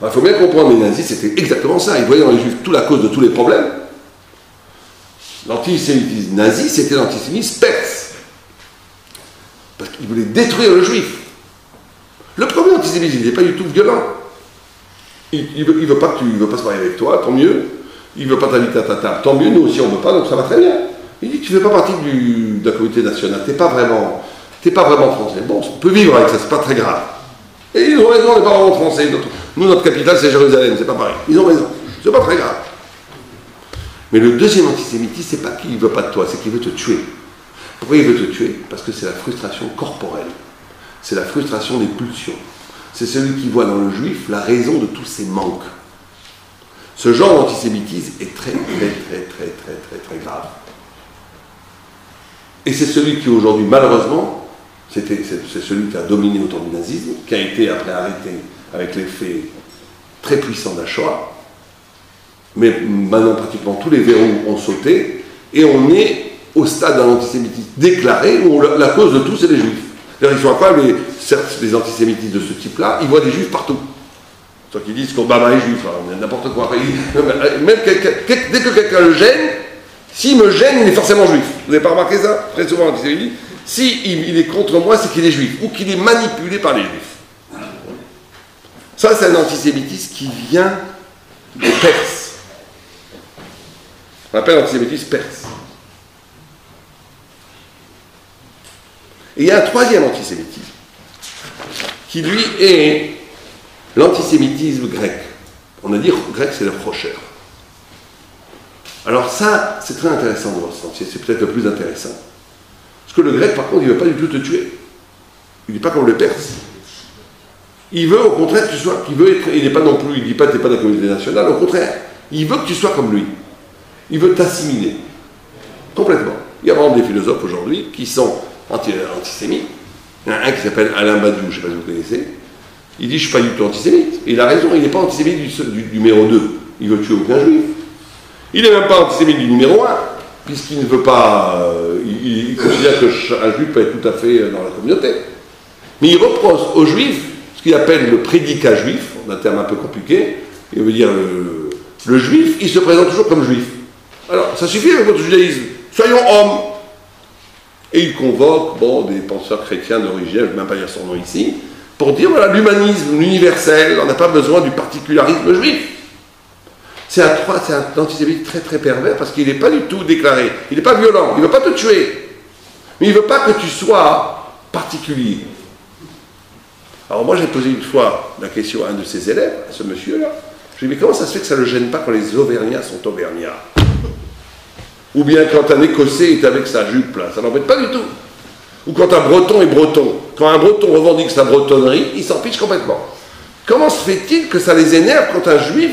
Il faut bien comprendre, les nazis, c'était exactement ça. Ils voyaient dans les juifs toute la cause de tous les problèmes. L'antisémitisme nazi, c'était l'antisémitisme perse. Parce qu'ils voulaient détruire le juif. Le premier antisémitisme, il n'est pas du tout violent. Il ne veut pas se marier avec toi, tant mieux. Il ne veut pas t'inviter à ta table, tant mieux. Nous aussi, on ne veut pas, donc ça va très bien. Il dit, tu ne fais pas partie de la communauté nationale, tu n'es pas vraiment français. Bon, on peut vivre avec ça, c'est pas très grave. Et ils ont raison, on n'est pas vraiment français. Nous, notre capitale, c'est Jérusalem, c'est pas pareil. Ils ont raison, c'est pas très grave. Mais le deuxième antisémitisme, c'est pas qu'il ne veut pas de toi, c'est qu'il veut te tuer. Pourquoi il veut te tuer? Parce que c'est la frustration corporelle. C'est la frustration des pulsions. C'est celui qui voit dans le juif la raison de tous ses manques. Ce genre d'antisémitisme est très, très, très, très, très, très, très grave. Et c'est celui qui aujourd'hui, malheureusement, c'est celui qui a dominé autour du nazisme, qui a été après arrêté avec l'effet très puissant de la Shoah. Mais maintenant, pratiquement tous les verrous ont sauté, et on est au stade d'un antisémitisme déclaré, où la cause de tout, c'est les juifs. Ils sont incroyables, certes, les antisémitistes de ce type-là, ils voient des juifs partout. Sauf qu'ils disent qu'Obama est juif, n'importe quoi. Même dès que quelqu'un le gêne, s'il me gêne, il est forcément juif. Vous n'avez pas remarqué ça? Très souvent, l'antisémitisme, Si il est contre moi, c'est qu'il est juif, ou qu'il est manipulé par les juifs. Ça, c'est un antisémitisme qui vient des Perses. On appelle l'antisémitisme perse. Et il y a un troisième antisémitisme, qui lui est l'antisémitisme grec. On a dit grec, c'est le Rocher. Alors ça, c'est très intéressant de voir ça. C'est peut-être le plus intéressant. Parce que le grec, par contre, il ne veut pas du tout te tuer. Il n'est pas comme le perse. Il veut, au contraire, que tu sois... il n'est pas non plus... Il ne dit pas que tu n'es pas de la communauté nationale. Au contraire, il veut que tu sois comme lui. Il veut t'assimiler. Complètement. Il y a vraiment des philosophes aujourd'hui qui sont antisémites. Il y en a un qui s'appelle Alain Badiou, je ne sais pas si vous connaissez. Il dit, je ne suis pas du tout antisémite. Et il a raison, il n'est pas antisémite du numéro 2. Il veut tuer aucun juif. Il n'est même pas antisémite du numéro 1, puisqu'il ne veut pas... il considère qu'un juif peut être tout à fait dans la communauté. Mais il reproche aux juifs ce qu'il appelle le prédicat juif, un terme un peu compliqué. Il veut dire le juif, il se présente toujours comme juif. Alors, ça suffit avec votre judaïsme. Soyons hommes. Et il convoque des penseurs chrétiens d'origine, je ne vais même pas dire son nom ici, pour dire, voilà, l'humanisme, l'universel, on n'a pas besoin du particularisme juif. C'est un antisémite très très pervers parce qu'il n'est pas du tout déclaré. Il n'est pas violent, il ne veut pas te tuer. Mais il ne veut pas que tu sois particulier. Alors moi j'ai posé une fois la question à un de ses élèves, à ce monsieur-là. Je lui ai dit, mais comment ça se fait que ça ne le gêne pas quand les Auvergnats sont Auvergnats? Ou bien quand un Écossais est avec sa jupe là, ça n'embête pas du tout. Ou quand un Breton est breton. Quand un Breton revendique sa bretonnerie, il s'en fiche complètement. Comment se fait-il que ça les énerve quand un juif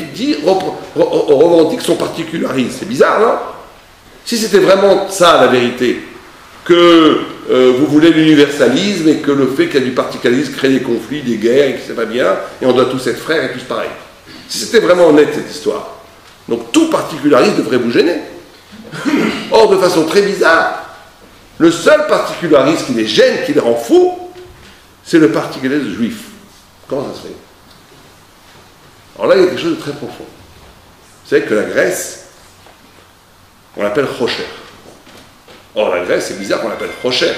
revendique son particularisme? C'est bizarre, non? Si c'était vraiment ça la vérité, que vous voulez l'universalisme et que le fait qu'il y a du particularisme crée des conflits, des guerres, et que c'est pas bien, et on doit tous être frères et tous pareils. Si c'était vraiment honnête cette histoire, donc tout particularisme devrait vous gêner. Or, de façon très bizarre, le seul particularisme qui les gêne, qui les rend fous, c'est le particularisme juif. Comment ça se fait? Alors là, il y a quelque chose de très profond. Vous savez que la Grèce, on l'appelle Rocher. Or, la Grèce, c'est bizarre qu'on l'appelle Rocher.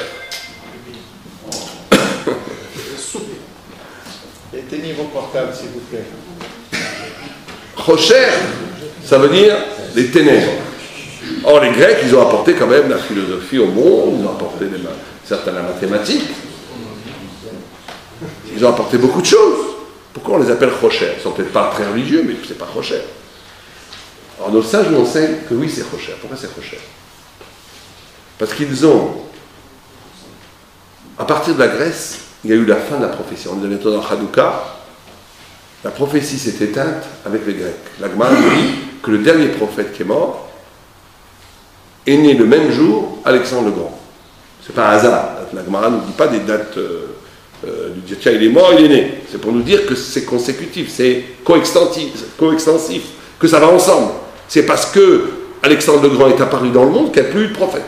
Éteignez vos portables, s'il vous plaît. Rocher, ça veut dire les ténèbres. Or, les Grecs, ils ont apporté quand même la philosophie au monde, ils ont apporté certaines mathématiques, ils ont apporté beaucoup de choses. Pourquoi on les appelle Rocher? Ils ne sont peut-être pas très religieux, mais c'est pas Rocher. Alors, nos sages nous enseignent que oui, c'est Rocher. Pourquoi c'est Rocher? Parce qu'ils ont, à partir de la Grèce, il y a eu la fin de la prophétie. On est bientôt dans Hanouka. La prophétie s'est éteinte avec les Grecs. La Gemara dit que le dernier prophète qui est mort est né le même jour Alexandre le Grand. C'est pas un hasard. La Gemara ne dit pas des dates du dire tiens il est mort, il est né. C'est pour nous dire que c'est consécutif, c'est coextensif, que ça va ensemble. C'est parce que Alexandre le Grand est apparu dans le monde qu'il n'y a plus eu de prophète.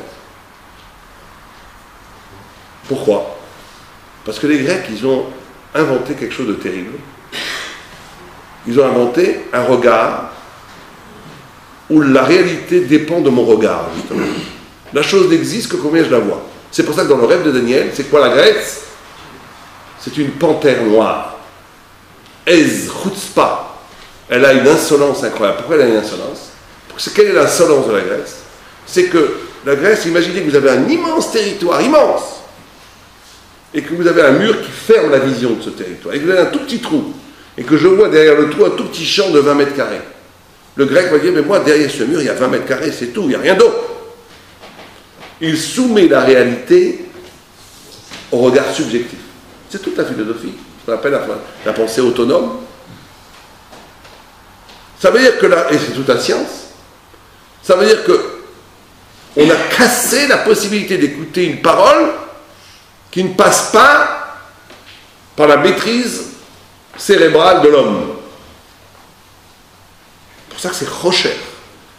Pourquoi? Parce que les Grecs, ils ont inventé quelque chose de terrible. Ils ont inventé un regard où la réalité dépend de mon regard, justement. La chose n'existe que combien je la vois. C'est pour ça que dans le rêve de Daniel, c'est quoi la Grèce? C'est une panthère noire. Ez chutzpah. Elle a une insolence incroyable. Pourquoi elle a une insolence? Quelle est l'insolence de la Grèce? C'est que la Grèce, imaginez que vous avez un immense territoire, immense, et que vous avez un mur qui ferme la vision de ce territoire, et que vous avez un tout petit trou, et que je vois derrière le trou un tout petit champ de 20 mètres carrés. Le grec va dire, mais moi, derrière ce mur, il y a 20 mètres carrés, c'est tout, il n'y a rien d'autre. Il soumet la réalité au regard subjectif. C'est toute la philosophie, ce qu'on appelle la pensée autonome. Ça veut dire que et c'est toute la science, ça veut dire que on a cassé la possibilité d'écouter une parole qui ne passe pas par la maîtrise cérébrale de l'homme. C'est pour ça que c'est Rocher.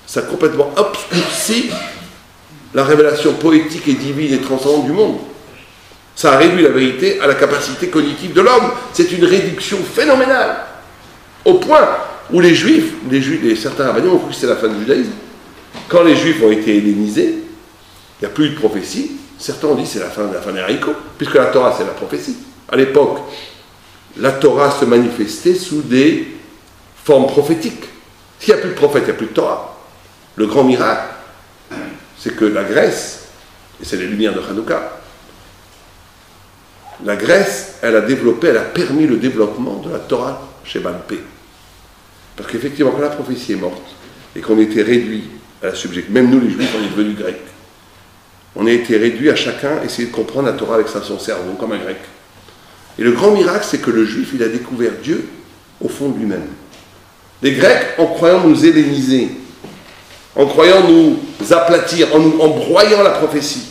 Ça a complètement obscurci la révélation poétique et divine et transcendante du monde. Ça a réduit la vérité à la capacité cognitive de l'homme. C'est une réduction phénoménale. Au point où les juifs, certains rabbins ont cru que c'était la fin du judaïsme. Quand les juifs ont été hellénisés, il n'y a plus eu de prophétie, Certains ont dit c'est la fin des haricots, puisque la Torah c'est la prophétie. À l'époque, la Torah se manifestait sous des formes prophétiques. S'il n'y a plus de prophète, il n'y a plus de Torah. Le grand miracle, c'est que la Grèce, et c'est les lumières de Hanouka, la Grèce, elle a permis le développement de la Torah chez Balpé. Parce qu'effectivement, quand la prophétie est morte, et qu'on était réduit à la subjectivité, même nous les Juifs, on est devenus Grecs, on a été réduit à chacun essayer de comprendre la Torah avec son cerveau, comme un Grec. Et le grand miracle, c'est que le Juif, il a découvert Dieu au fond de lui-même. Les Grecs, en croyant nous helléniser, en croyant nous aplatir, en broyant la prophétie,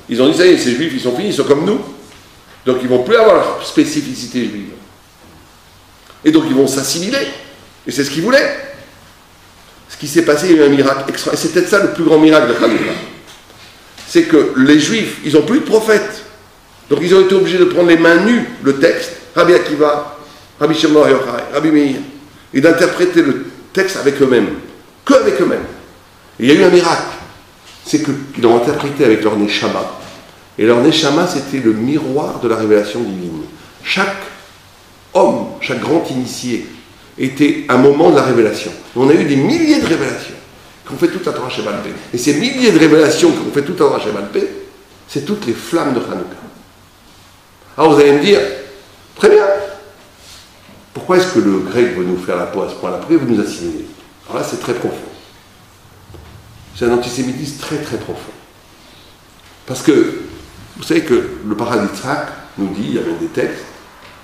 ils ont dit, ça y est, ces Juifs, ils sont finis, ils sont comme nous. Donc ils ne vont plus avoir leur spécificité juive. Et donc ils vont s'assimiler. Et c'est ce qu'ils voulaient. Ce qui s'est passé, il y a eu un miracle extra. Et c'est peut-être ça le plus grand miracle de Hanouka. C'est que les Juifs, ils n'ont plus de prophète. Donc ils ont été obligés de prendre les mains nues le texte, Rabbi Akiva, Rabbi Shimon Yochai, Rabbi Meir, et d'interpréter le texte avec eux-mêmes. Que avec eux-mêmes. Et il y a eu un miracle. C'est qu'ils l'ont interprété avec leur Neshama. Et leur Neshama, c'était le miroir de la révélation divine. Chaque homme, chaque grand initié, était un moment de la révélation. Et on a eu des milliers de révélations qui ont fait toute la Torah chez Balpé. Et ces milliers de révélations qui ont fait toute la Torah chez Balpé, c'est toutes les flammes de Hanouka. Alors vous allez me dire, très bien, pourquoi est-ce que le grec veut nous faire la peau à ce point-là? Pourquoi il veut nous assimiler? Alors là, c'est très profond. C'est un antisémitisme très très profond. Parce que, vous savez que le paradis Yitzhak nous dit, il y a même des textes,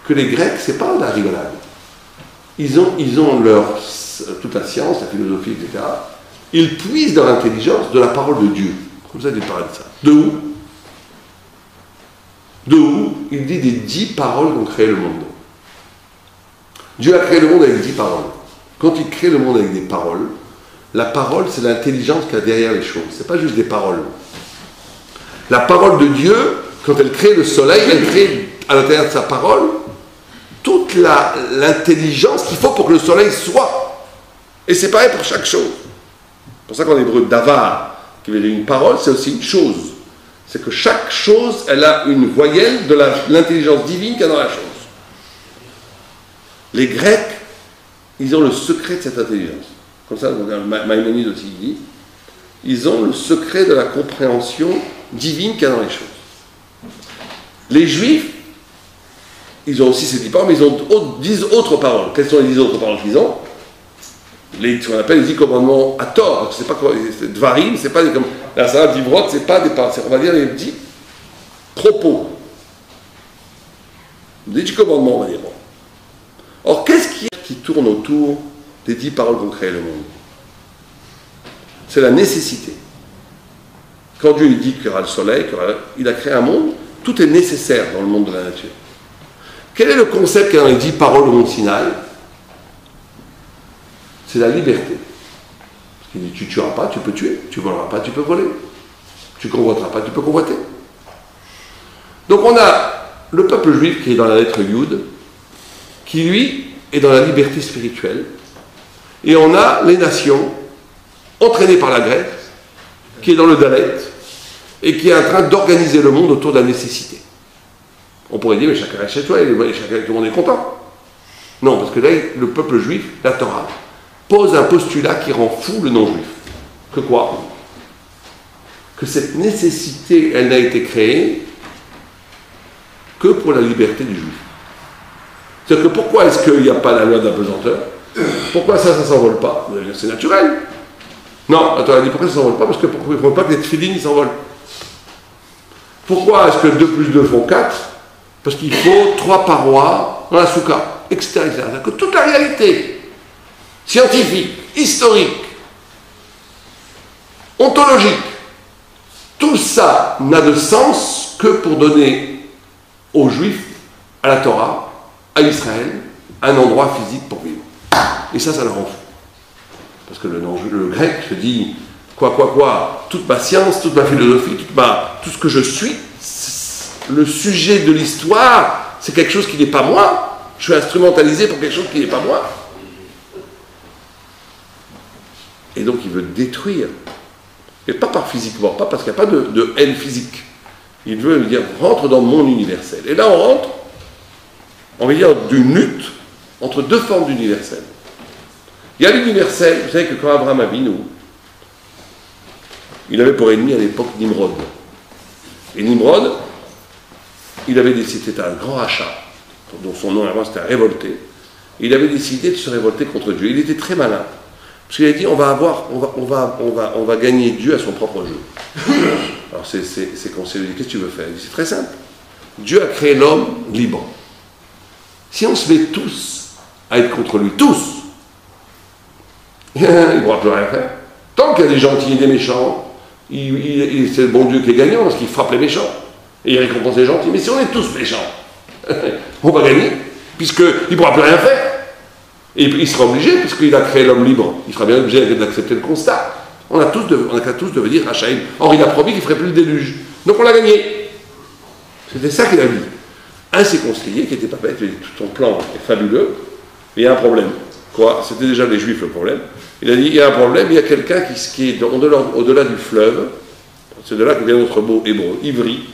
que les Grecs, c'est pas de la rigolade. Ils ont toute la science, la philosophie, etc. Ils puisent dans l'intelligence de la parole de Dieu. Comme ça, il dit le paradis Yitzhak. De où? De où? Il dit des 10 paroles qui ont créé le monde. Dieu a créé le monde avec 10 paroles. Quand il crée le monde avec des paroles, la parole, c'est l'intelligence qu'il y a derrière les choses. Ce n'est pas juste des paroles. La parole de Dieu, quand elle crée le soleil, elle crée à l'intérieur de sa parole toute l'intelligence qu'il faut pour que le soleil soit. Et c'est pareil pour chaque chose. C'est pour ça qu'en hébreu, davar, qui veut dire une parole, c'est aussi une chose. C'est que chaque chose, elle a une voyelle de l'intelligence divine qu'il y a dans la chose. Les Grecs, ils ont le secret de cette intelligence. Comme ça, Maïmonide aussi dit, ils ont le secret de la compréhension divine qu'il y a dans les choses. Les Juifs, ils ont aussi ces 10 paroles, mais ils ont 10 autres paroles. Quelles sont les 10 autres paroles qu'ils ont? Ce qu'on appelle les 10 commandements à tort. C'est pas quoi, Dvarim, c'est pas des comme la salade d'Ivrot, c'est pas des paroles, on va dire les 10 propos. Les 10 commandements, on va dire. Or, qu'est-ce qui tourne autour des 10 paroles qu'ont créé le monde? C'est la nécessité. Quand Dieu dit qu'il y aura le soleil, il a créé un monde, tout est nécessaire dans le monde de la nature. Quel est le concept qu'il y a dans les 10 paroles au mont Sinaï? C'est la liberté. Il dit, tu ne tueras pas, tu peux tuer. Tu ne voleras pas, tu peux voler. Tu ne convoiteras pas, tu peux convoiter. Donc on a le peuple juif qui est dans la lettre Yud, qui lui est dans la liberté spirituelle. Et on a les nations, entraînées par la Grèce, qui est dans le Dalet, et qui est en train d'organiser le monde autour de la nécessité. On pourrait dire, mais chacun reste chez toi, et tout le monde est content. Non, parce que là, le peuple juif, la Torah, pose un postulat qui rend fou le non-juif. Que quoi? Que cette nécessité, elle n'a été créée que pour la liberté du juif. C'est-à-dire que pourquoi est-ce qu'il n'y a pas la loi de la pesanteur? Pourquoi ça ne s'envole pas? C'est naturel. Non, attends, elle dit pourquoi ça ne s'envole pas? Parce que pourquoi il ne faut pas que les tefilines s'envolent. Pourquoi est-ce que 2 plus 2 font 4? Parce qu'il faut 3 parois dans la soukha, etc. C'est-à-dire que toute la réalité scientifique, historique, ontologique, tout ça n'a de sens que pour donner aux Juifs, à la Torah, à Israël, un endroit physique pour vivre. Et ça leur rend fou. Parce que le grec se dit, toute ma science, toute ma philosophie, tout ce que je suis, le sujet de l'histoire, c'est quelque chose qui n'est pas moi. Je suis instrumentalisé pour quelque chose qui n'est pas moi. Et donc il veut détruire Et pas par physiquement, pas parce qu'il n'y a pas de haine physique. Il veut dire, rentre dans mon universel. Et là, on rentre, on va dire, d'une lutte entre deux formes d'universel. Il y a l'universel, vous savez que quand Abraham Avinu, il avait pour ennemi à l'époque Nimrod. Et Nimrod, il avait décidé, c'était un grand rachat, dont son nom avant c'était un révolté. Il avait décidé de se révolter contre Dieu. Il était très malin. Parce qu'il a dit, on va gagner Dieu à son propre jeu. Alors c'est conseil, qu'est-ce que tu veux faire? Il dit, c'est très simple. Dieu a créé l'homme libre. Si on se met tous à être contre lui, tous, il ne pourra plus rien faire. Tant qu'il y a des gentils et des méchants, c'est le bon Dieu qui est gagnant parce qu'il frappe les méchants. Et il récompense les gentils. Mais si on est tous méchants, on va gagner, puisqu'il ne pourra plus rien faire. Et il sera obligé, puisqu'il a créé l'homme libre, il sera bien obligé d'accepter le constat. On a qu'à tous devenir Rachaïm. Or, il a promis qu'il ne ferait plus le déluge. Donc on l'a gagné. C'était ça qu'il a dit. Un de ses conseillers, qui n'était pas bête, il a dit, tout ton plan est fabuleux, mais il y a un problème. Quoi? C'était déjà les Juifs le problème. Il a dit, il y a un problème, il y a quelqu'un qui est au-delà du fleuve, c'est de là que vient notre mot hébreu, Ivri,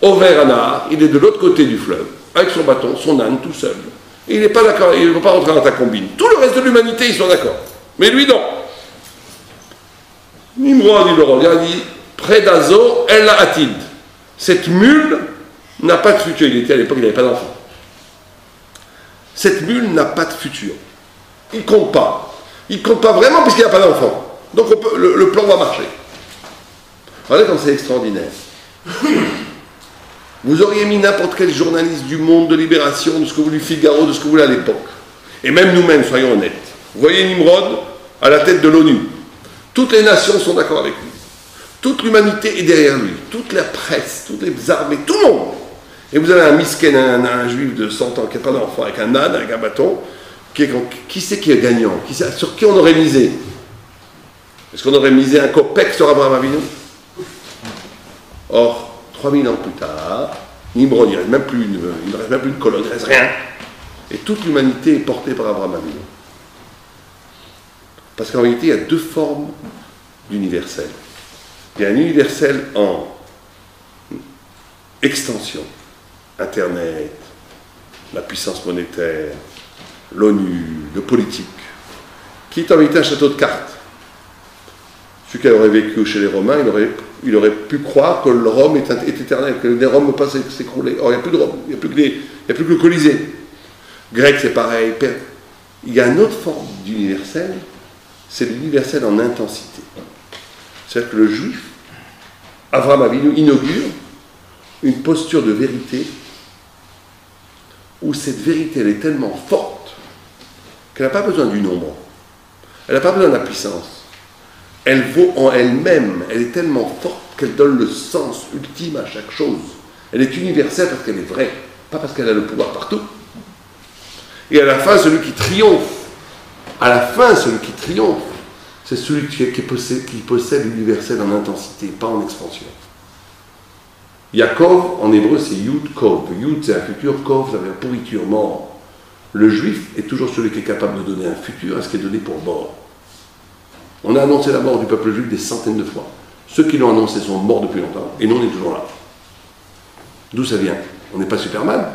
Over Anahar, il est de l'autre côté du fleuve, avec son bâton, son âne, tout seul. Et il n'est pas d'accord, il ne veut pas rentrer dans ta combine. Tout le reste de l'humanité, ils sont d'accord. Mais lui, non. Nimrod, il le regarde, il dit, près d'Azo, El Atid. Cette mule n'a pas de futur. Il était à l'époque, il n'avait pas d'enfant. Cette mule n'a pas de futur. Il ne compte pas. Il ne compte pas vraiment puisqu'il n'a pas d'enfant. Donc le plan va marcher. Regardez comme c'est extraordinaire. Vous auriez mis n'importe quel journaliste du Monde, de Libération, de ce que vous voulez, Figaro, de ce que vous voulez à l'époque. Et même nous-mêmes, soyons honnêtes. Vous voyez Nimrod à la tête de l'ONU. Toutes les nations sont d'accord avec lui. Toute l'humanité est derrière lui. Toute la presse, toutes les armées, tout le monde. Et vous avez un misken, un juif de 100 ans qui n'a pas d'enfant, avec un âne, avec un bâton. Qui c'est qui est gagnant? Sur qui on aurait misé? Est-ce qu'on aurait misé un copec sur Abraham Avinu? Or, 3000 ans plus tard, Nimrod, il ne reste même plus une colonne, il ne reste rien. Et toute l'humanité est portée par Abraham Avinu. Parce qu'en réalité, il y a deux formes d'universel. Il y a un universel en extension, Internet, la puissance monétaire, l'ONU, le politique, qui est en réalité un château de cartes. Celui qui aurait vécu chez les Romains, il aurait pu croire que le Rome est éternel, que les Roms ne peuvent pas s'écrouler. Or, il n'y a plus de Rome, il n'y a plus que le Colisée. Grec, c'est pareil. Il y a une autre forme d'universel, c'est l'universel en intensité. C'est-à-dire que le juif, Abraham Avinu, inaugure une posture de vérité où cette vérité, elle est tellement forte qu'elle n'a pas besoin du nombre. Elle n'a pas besoin de la puissance. Elle vaut en elle-même, elle est tellement forte qu'elle donne le sens ultime à chaque chose. Elle est universelle parce qu'elle est vraie, pas parce qu'elle a le pouvoir partout. Et à la fin, celui qui triomphe, c'est celui qui possède l'universel en intensité, pas en expansion. Yaakov, en hébreu, c'est Yud Kov. Yud, c'est un futur, Kov, ça veut dire pourriture, mort. Le juif est toujours celui qui est capable de donner un futur à ce qui est donné pour mort. On a annoncé la mort du peuple juif des centaines de fois. Ceux qui l'ont annoncé sont morts depuis longtemps, et nous on est toujours là. D'où ça vient? On n'est pas Superman.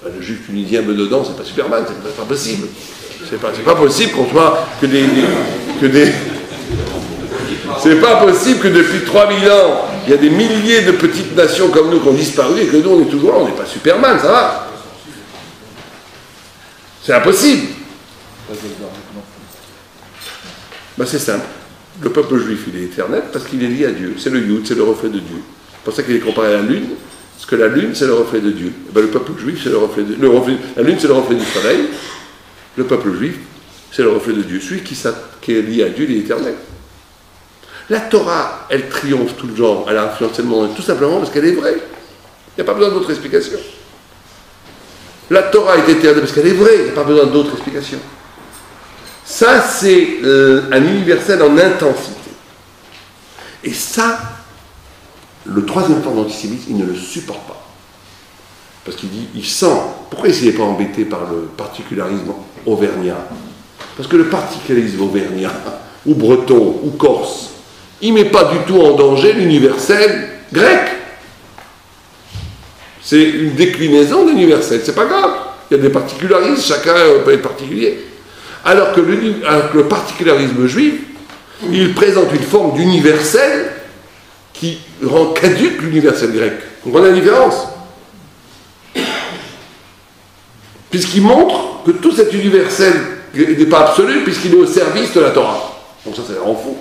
Le juif tunisien me dedans, c'est pas Superman, c'est pas possible. C'est pas possible qu'on soit que des c'est pas possible que depuis 3000 ans, il y a des milliers de petites nations comme nous qui ont disparu et que nous on est toujours là, on n'est pas Superman, ça va. C'est impossible. Ben c'est simple. Le peuple juif, il est éternel parce qu'il est lié à Dieu. C'est le Yud, c'est le reflet de Dieu. C'est pour ça qu'il est comparé à la lune, parce que la lune, c'est le reflet de Dieu. Et ben, le peuple juif, c'est le reflet de la lune, c'est le reflet du soleil. Le peuple juif, c'est le reflet de Dieu. Celui qui est lié à Dieu, il est éternel. La Torah, elle triomphe tout le genre, elle a influencé le monde, tout simplement parce qu'elle est vraie. Il n'y a pas besoin d'autre explication. La Torah est éternelle parce qu'elle est vraie, il n'y a pas besoin d'autre explication. Ça, c'est un universel en intensité. Et ça, le troisième forme d'antisémitisme, il ne le supporte pas. Parce qu'il dit, il sent, pourquoi il ne s'est pas embêté par le particularisme auvergnat? Parce que le particularisme auvergnat, ou breton, ou corse, il ne met pas du tout en danger l'universel grec. C'est une déclinaison de l'universel, c'est pas grave. Il y a des particularismes, chacun peut être particulier. Alors que le particularisme juif, il présente une forme d'universel qui rend caduque l'universel grec. Vous comprenez la différence? Puisqu'il montre que tout cet universel n'est pas absolu, puisqu'il est au service de la Torah. Donc ça les rend fous.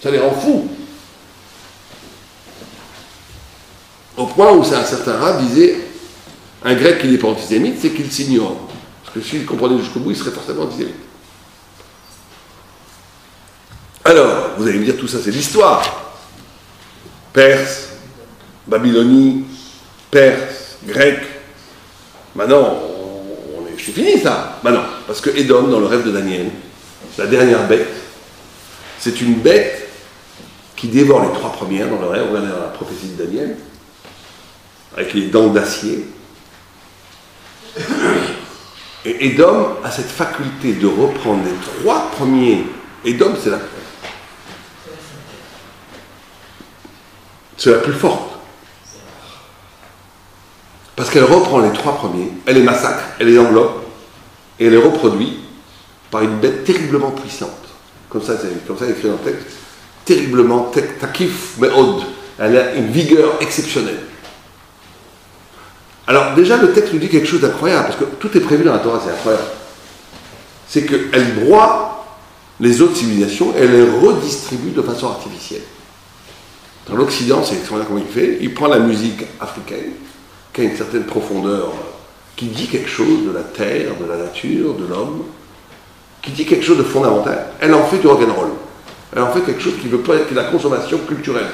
Ça les rend fous. Au point où un certain rabbin disait, un grec qui n'est pas antisémite, c'est qu'il s'ignore. Parce que s'il comprenait jusqu'au bout, il serait forcément antisémite. Alors, vous allez me dire, tout ça, c'est l'histoire. Perse, Babylonie, Perse, Grec. Maintenant, c'est fini ça. Maintenant, parce que Édom, dans le rêve de Daniel, la dernière bête, c'est une bête qui dévore les 3 premières dans le rêve. Regardez dans la prophétie de Daniel, avec les dents d'acier. Et Édom a cette faculté de reprendre les 3 premiers. Édom, c'est la plus forte. Parce qu'elle reprend les 3 premiers, elle les massacre, elle les enveloppe, et elle les reproduit par une bête terriblement puissante. Comme ça, c'est écrit dans le texte. Terriblement, takif me'od. Elle a une vigueur exceptionnelle. Alors, déjà, le texte nous dit quelque chose d'incroyable, parce que tout est prévu dans la Torah, c'est incroyable. C'est qu'elle broie les autres civilisations et elle les redistribue de façon artificielle. Dans l'Occident, c'est extraordinaire comment il fait. Il prend la musique africaine, qui a une certaine profondeur, qui dit quelque chose de la terre, de la nature, de l'homme, qui dit quelque chose de fondamental. Elle en fait du rock'n'roll. Elle en fait quelque chose qui ne veut pas être la consommation culturelle.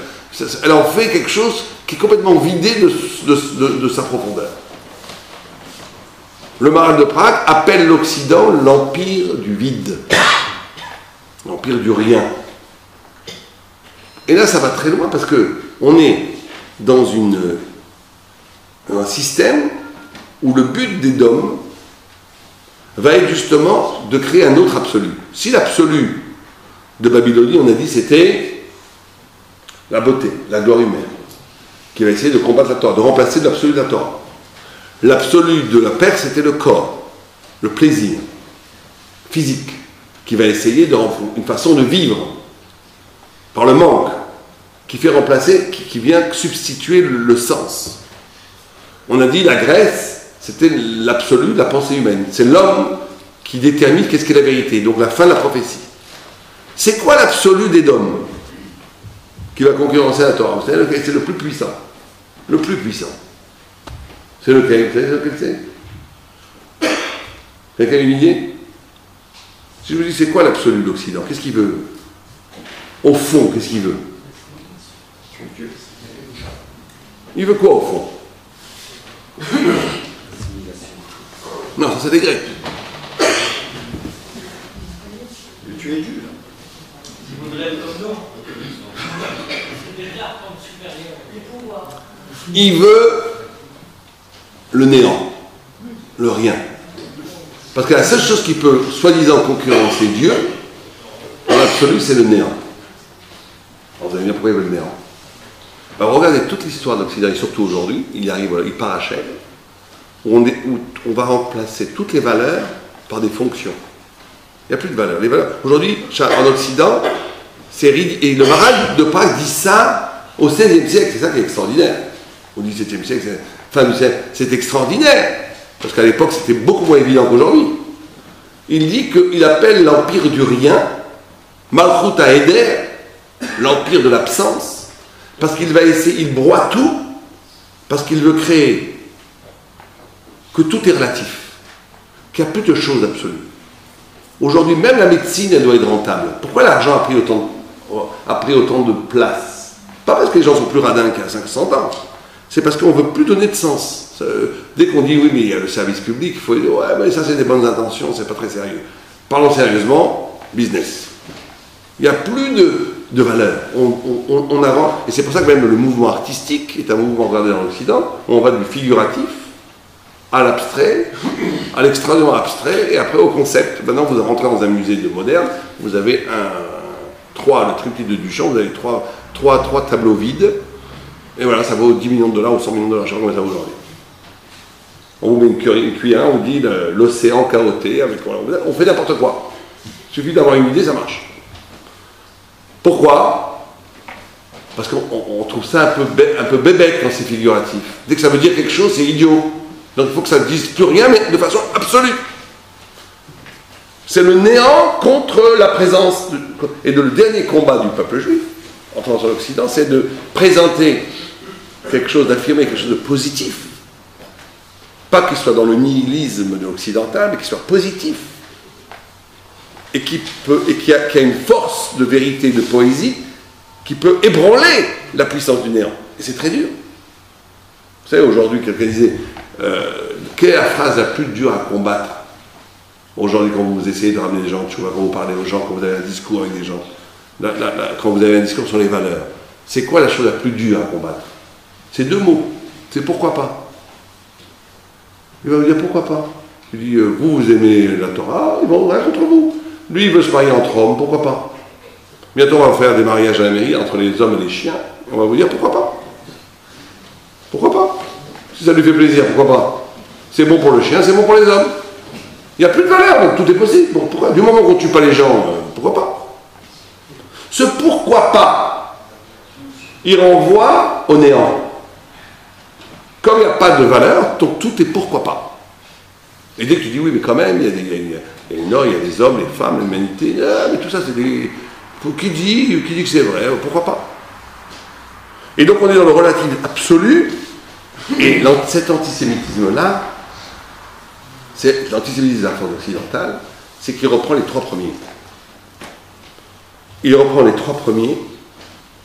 Elle en fait quelque chose qui est complètement vidé de sa profondeur. Le Maharal de Prague appelle l'Occident l'empire du vide, l'empire du rien. Et là, ça va très loin parce qu'on est dans un système où le but des dômes va être justement de créer un autre absolu. Si l'absolu de Babylonie, on a dit, c'était la beauté, la gloire humaine, qui va essayer de combattre la Torah, de remplacer l'absolu de la Torah. L'absolu de la Perse, c'était le corps, le plaisir physique, qui va essayer de une façon de vivre par le manque, qui fait remplacer, qui vient substituer le sens. On a dit la Grèce, c'était l'absolu de la pensée humaine. C'est l'homme qui détermine qu'est-ce qu'est la vérité. Donc la fin de la prophétie. C'est quoi l'absolu des dômes qui va concurrencer la Torah? C'est le plus puissant. Le plus puissant. C'est lequel? Vous savez lequel c'est? Quelqu'un a une idée? Si je vous dis c'est quoi l'absolu de l'Occident? Qu'est-ce qu'il veut? Au fond, qu'est-ce qu'il veut? Il veut quoi au fond? Non, ça c'est des Grecs. Tu es Dieu. Il voudrait être comme nous. C'est déjà comme supérieur. Il veut le néant, le rien. Parce que la seule chose qui peut, soi-disant, concurrencer Dieu, dans l'absolu, c'est le néant. Alors vous allez dire pourquoi il veut le néant. Alors regardez toute l'histoire d'Occident, et surtout aujourd'hui, il arrive, voilà, il parachève, où on va remplacer toutes les valeurs par des fonctions. Il n'y a plus de valeurs. Les valeurs. Aujourd'hui, en Occident, c'est ridicule. Et le Maharal de Prague dit ça au XVIe siècle, c'est ça qui est extraordinaire. Au XVIIe siècle, fin du siècle, c'est extraordinaire. Parce qu'à l'époque, c'était beaucoup moins évident qu'aujourd'hui. Il dit qu'il appelle l'empire du rien, Malchut HaEder, l'empire de l'absence, parce qu'il va essayer, il broie tout, parce qu'il veut créer que tout est relatif, qu'il n'y a plus de choses absolues. Aujourd'hui, même la médecine, elle doit être rentable. Pourquoi l'argent a pris autant de place? Pas parce que les gens sont plus radins qu'il y a 500 ans, c'est parce qu'on ne veut plus donner de sens. Dès qu'on dit oui, mais il y a le service public, il faut dire ouais, mais ça c'est des bonnes intentions, c'est pas très sérieux. Parlons sérieusement, business. Il n'y a plus de valeur. On avance, et c'est pour ça que même le mouvement artistique est un mouvement regardé dans l'Occident, où on va du figuratif à l'abstrait, à l'extrêmement abstrait, et après au concept. Maintenant, vous rentrez dans un musée de moderne, vous avez le triptyque de Duchamp, vous avez trois tableaux vides, et voilà, ça vaut 10 millions de dollars ou 100 millions de dollars, je sais pas combien ça vaut aujourd'hui. On vous met une cuillère, on vous dit l'océan chaoté, on fait n'importe quoi. Il suffit d'avoir une idée, ça marche. Pourquoi? Parce qu'on trouve ça un peu bébête quand c'est figuratif. Dès que ça veut dire quelque chose, c'est idiot. Donc il faut que ça ne dise plus rien, mais de façon absolue. C'est le néant contre la présence. Et le dernier combat du peuple juif, en sur l'Occident, c'est de présenter quelque chose, d'affirmer quelque chose de positif. Pas qu'il soit dans le nihilisme occidental, mais qu'il soit positif. Et qui a une force de vérité, de poésie, qui peut ébranler la puissance du néant. Et c'est très dur. Vous savez, aujourd'hui, quelqu'un disait quelle est la phrase la plus dure à combattre? Aujourd'hui, quand vous essayez de ramener les gens, tu vois, quand vous parlez aux gens, quand vous avez un discours avec des gens, quand vous avez un discours sur les valeurs, c'est quoi la chose la plus dure à combattre? C'est 2 mots. C'est pourquoi pas. Il va vous dire pourquoi pas. Il dit vous aimez la Torah, ils vont rien contre vous. Lui, il veut se marier entre hommes, pourquoi pas. Bientôt, on va faire des mariages à la mairie entre les hommes et les chiens. On va vous dire pourquoi pas. Pourquoi pas? Si ça lui fait plaisir, pourquoi pas? C'est bon pour le chien, c'est bon pour les hommes. Il n'y a plus de valeur, donc tout est possible. Bon, pourquoi? Du moment qu'on ne tue pas les gens, pourquoi pas? Ce pourquoi pas, il renvoie au néant. Comme il n'y a pas de valeur, donc tout est pourquoi pas. Et dès que tu dis oui, mais quand même, il y a des hommes, les femmes, l'humanité, mais tout ça, c'est des. Qui dit que c'est vrai, pourquoi pas? Et donc on est dans le relatif absolu, et cet antisémitisme-là, c'est l'antisémitisme de la France occidentale, c'est qu'il reprend les 3 premiers. Il reprend les 3 premiers,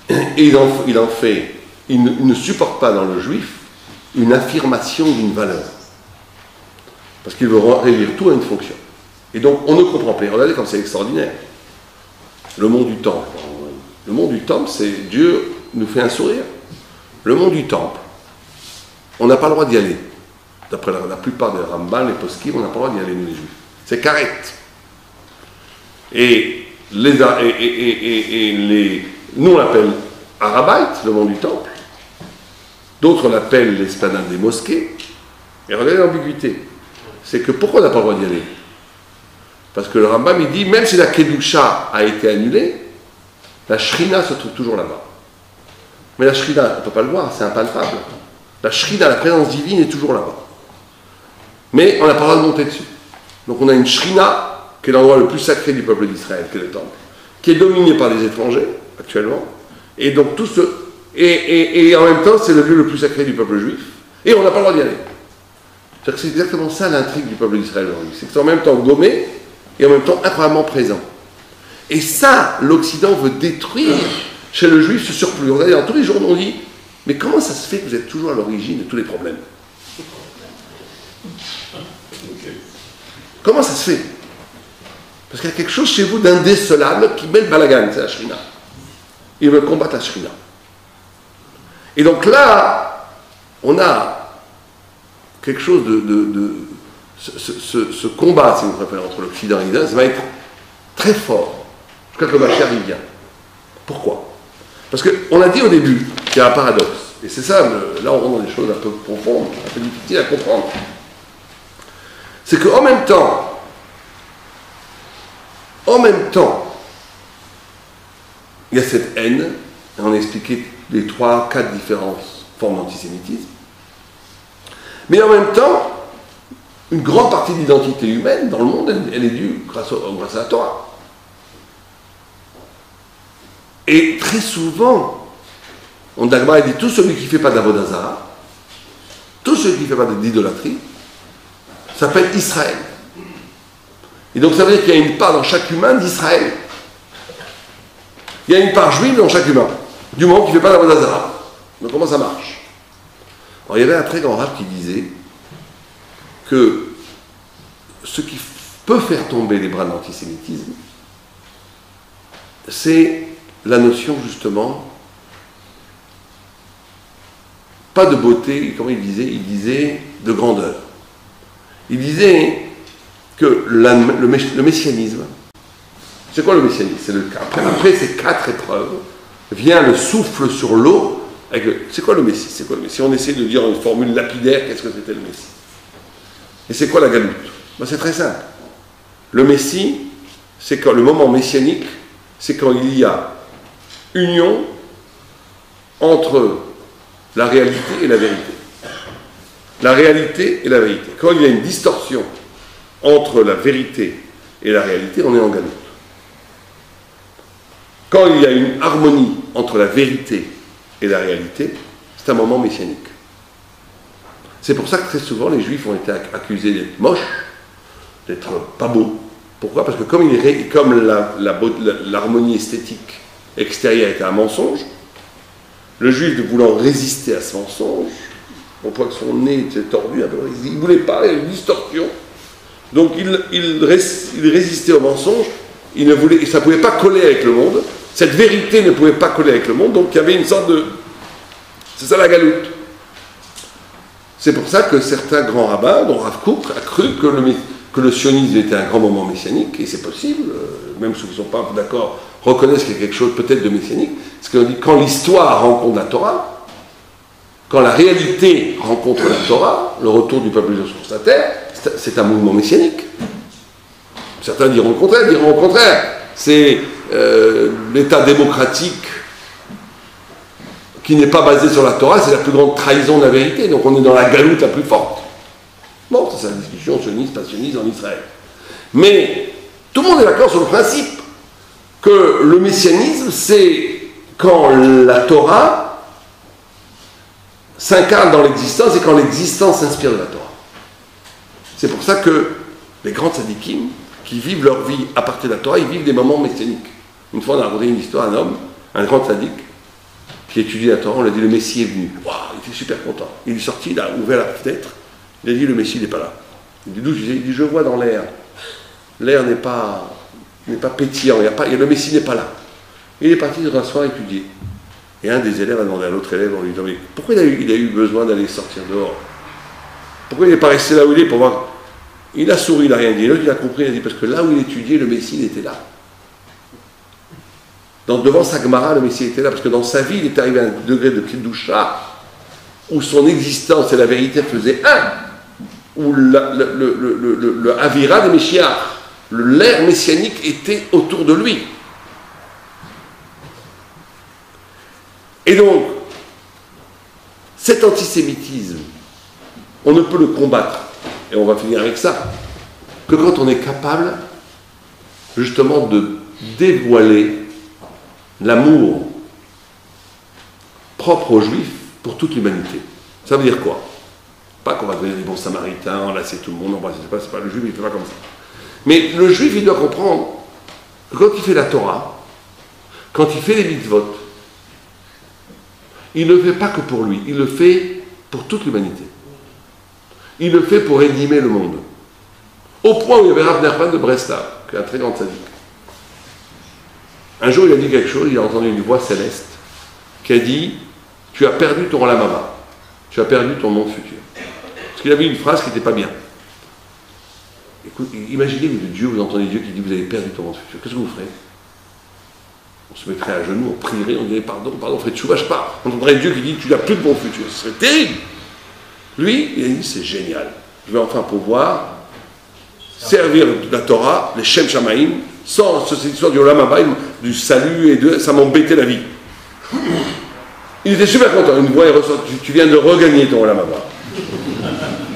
et il ne supporte pas dans le juif une affirmation d'une valeur. Parce qu'il veut réduire tout à une fonction. Et donc, on ne comprend pas. Regardez comme c'est extraordinaire. Le monde du temple. Le monde du temple, c'est Dieu nous fait un sourire. Le monde du temple, on n'a pas le droit d'y aller. D'après la plupart des Rambam, les poskim, on n'a pas le droit d'y aller, nous les juifs. C'est karet. Et nous, on l'appelle Harabait, le monde du temple. D'autres l'appellent l'esplanade des mosquées. Et regardez l'ambiguïté. C'est que pourquoi on n'a pas le droit d'y aller? Parce que le Rambam, il dit, même si la Kedusha a été annulée, la Shrina se trouve toujours là-bas. Mais la Shrina, on ne peut pas le voir, c'est impalpable. La Shrina, la présence divine, est toujours là-bas. Mais on n'a pas le droit de monter dessus. Donc on a une Shrina, qui est l'endroit le plus sacré du peuple d'Israël, qui est le temple, qui est dominé par des étrangers, actuellement. Et donc tout ce... Et en même temps, c'est le lieu le plus sacré du peuple juif. Et on n'a pas le droit d'y aller. C'est exactement ça l'intrigue du peuple d'Israël aujourd'hui. C'est que c'est en même temps gommé et en même temps incroyablement présent. Et ça, l'Occident veut détruire chez le juif ce surplus. Regardez, dans tous les journaux, on dit mais comment ça se fait que vous êtes toujours à l'origine de tous les problèmes? Comment ça se fait? Parce qu'il y a quelque chose chez vous d'indécelable qui met le balagan, c'est la Shrina. Ils veulent combattre la Shrina. Et donc là, on a quelque chose ce combat, si vous préférez, entre l'Occident et l'Israël, ça va être très fort. Je crois que le Mashiach y vient. Pourquoi? Parce qu'on a dit au début qu'il y a un paradoxe. Et c'est ça, là on rentre dans des choses un peu profondes, un peu difficiles à comprendre. C'est qu'en même temps, il y a cette haine, et on a expliqué les 3-4 différentes formes d'antisémitisme, mais en même temps, une grande partie de l'identité humaine dans le monde, elle est due grâce à la Torah. Et très souvent, on dit tout celui qui ne fait pas d'Avodah Zarah, tout celui qui ne fait pas d'idolâtrie, s'appelle Israël. Et donc ça veut dire qu'il y a une part dans chaque humain d'Israël. Il y a une part juive dans chaque humain, du moment qu'il ne fait pas d'Avodah Zarah. Donc comment ça marche? Alors il y avait un très grand rabbin qui disait que ce qui peut faire tomber les bras de l'antisémitisme, c'est la notion justement, pas de beauté, comment il disait de grandeur. Il disait que le messianisme, C'est quoi le messianisme? Après ces 4 épreuves, vient le souffle sur l'eau. C'est quoi le Messie? C'est quoi le Messie? Si on essaie de dire une formule lapidaire, qu'est-ce que c'était le Messie? Et c'est quoi la galoute? Ben, c'est très simple. Le Messie, c'est quand le moment messianique, c'est quand il y a union entre la réalité et la vérité. La réalité et la vérité. Quand il y a une distorsion entre la vérité et la réalité, on est en galoute. Quand il y a une harmonie entre la vérité et la réalité, c'est un moment messianique. C'est pour ça que très souvent les Juifs ont été accusés d'être moches, d'être pas beaux. Pourquoi? Parce que comme l'harmonie esthétique extérieure était un mensonge, le Juif voulant résister à ce mensonge, on voit que son nez était tordu, il ne voulait pas, il y a une distorsion. Donc il résistait au mensonge, ça ne pouvait pas coller avec le monde, cette vérité ne pouvait pas coller avec le monde, donc il y avait une sorte de... C'est ça la galoute. C'est pour ça que certains grands rabbins, dont Rav Kook, a cru que le sionisme était un grand moment messianique, et c'est possible, même ceux qui ne sont pas d'accord reconnaissent qu'il y a quelque chose peut-être de messianique, parce qu'on dit quand l'histoire rencontre la Torah, quand la réalité rencontre la Torah, le retour du peuple juif sur sa terre, c'est un mouvement messianique. Certains diront le contraire. C'est l'État démocratique qui n'est pas basé sur la Torah, c'est la plus grande trahison de la vérité. Donc on est dans la galoute la plus forte. Bon, c'est la discussion sioniste, pas sioniste en Israël. Mais tout le monde est d'accord sur le principe que le messianisme, c'est quand la Torah s'incarne dans l'existence et quand l'existence s'inspire de la Torah. C'est pour ça que les grands tzadikim, qui vivent leur vie à partir de la Torah, ils vivent des moments messianiques. Une fois, on a raconté une histoire à un homme, un grand tzadik, qui étudiait la Torah, on lui a dit le Messie est venu. Waouh, il était super content. Il est sorti, il a ouvert la fenêtre, il a dit le Messie n'est pas là. Il dit d'où? Il dit je vois dans l'air. L'air n'est pas pétillant, le Messie n'est pas là. Il est parti dans un soir étudier. Et un des élèves a demandé à l'autre élève, on lui dit mais pourquoi il a eu besoin d'aller sortir dehors? Pourquoi il n'est pas resté là où il est pour voir? Il a souri, il n'a rien dit. L'autre il a compris, il a dit parce que là où il étudiait, le Messie il était là. Devant sa Gemara, le Messie était là, parce que dans sa vie, il est arrivé à un degré de Kedusha, où son existence et la vérité faisaient un, où le Avira des Meshiach, l'air messianique était autour de lui. Et donc, cet antisémitisme, on ne peut le combattre, et on va finir avec ça, que quand on est capable, justement, de dévoiler l'amour propre aux Juifs pour toute l'humanité. Ça veut dire quoi? Pas qu'on va devenir des bons samaritains, enlacer tout le monde, c'est pas le Juif, il ne fait pas comme ça. Mais le Juif, il doit comprendre que quand il fait la Torah, quand il fait les mitzvot, il ne le fait pas que pour lui, il le fait pour toute l'humanité. Il le fait pour rédimer le monde. Au point où il y avait Rav Nachman de Breslav, qui est un très grand tzaddik. Un jour, il a dit quelque chose, il a entendu une voix céleste qui a dit « Tu as perdu ton Olam Haba, tu as perdu ton monde futur. » Parce qu'il avait une phrase qui n'était pas bien. Écoute, imaginez que Dieu, vous entendez Dieu qui dit « Vous avez perdu ton monde futur. » Qu'est-ce que vous ferez? On se mettrait à genoux, on prierait, on dirait « Pardon, on ferait tchouva, je pars. » On entendrait Dieu qui dit « Tu n'as plus de bon futur. » Ce serait terrible. Lui, il a dit « C'est génial. Je vais enfin pouvoir servir la Torah, les Shem Shamaim, sans cette histoire du Olam Haba, du salut, et ça m'embêtait la vie. » Il était super content. Une voix est ressortie. Tu viens de regagner ton Olam Haba.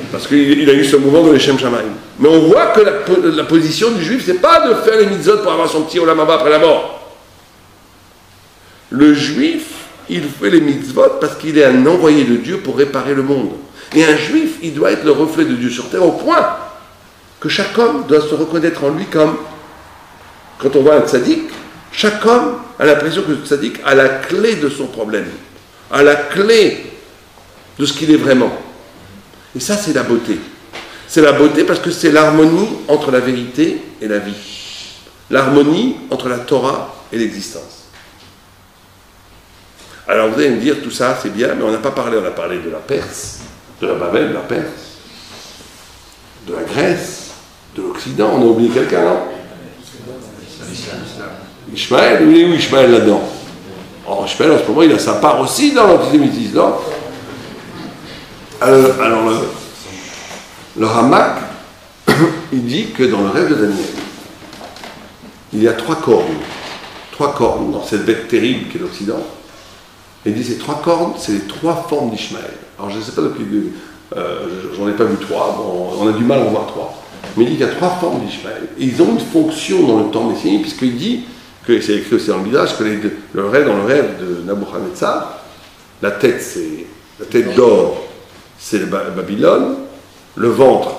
Parce qu'il a eu ce mouvement de l'Echem Shamaim. Mais on voit que la position du Juif, c'est pas de faire les mitzvot pour avoir son petit Olam Haba après la mort. Le Juif, il fait les mitzvot parce qu'il est un envoyé de Dieu pour réparer le monde. Et un Juif, il doit être le reflet de Dieu sur terre au point que chaque homme doit se reconnaître en lui comme, quand on voit un tzaddik, chaque homme a l'impression que le tzaddik a la clé de son problème, a la clé de ce qu'il est vraiment. Et ça, c'est la beauté. C'est la beauté parce que c'est l'harmonie entre la vérité et la vie. L'harmonie entre la Torah et l'existence. Alors vous allez me dire, tout ça, c'est bien, mais on n'a pas parlé, on a parlé de la Perse, de la Babel, de la Perse, de la Grèce, de l'Occident, on a oublié quelqu'un, non? Ishmaël, oui, où Ishmaël là-dedans? Alors, Ishmaël, en ce moment, il a sa part aussi dans l'antisémitisme, non? Alors, le Ramak, il dit que dans le rêve de Daniel, il y a trois cornes dans cette bête terrible qu'est l'Occident. Et il dit ces trois cornes, c'est les trois formes d'Ishmaël. Alors je ne sais pas depuis, j'en ai pas vu trois, bon, on a du mal à en voir trois. Mais il dit qu'il y a trois formes d'Ishmaël. Et ils ont une fonction dans le temps messianique, puisqu'il dit, que c'est écrit aussi dans le Midrash, que dans le rêve de Nabuchodonosor, la tête d'or, c'est Babylone, le ventre,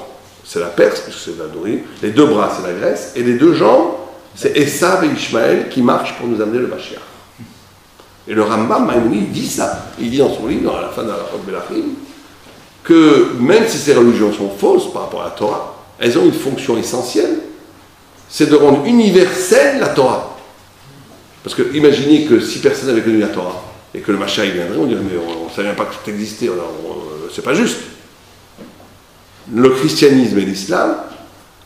c'est la Perse, puisque c'est la nourriture, les deux bras, c'est la Grèce, et les deux jambes, c'est Esav et Ishmaël qui marchent pour nous amener le Mashiach. Et le Rambam, Maïmonide, dit ça. Il dit dans son livre, à la fin de la Melachim, que même si ces religions sont fausses par rapport à la Torah, elles ont une fonction essentielle, c'est de rendre universelle la Torah. Parce que imaginez que si personne n'avait connu la Torah, et que le Mashiach viendrait, on dirait, mais on ne savait même pas que tout existait, c'est pas juste. Le christianisme et l'islam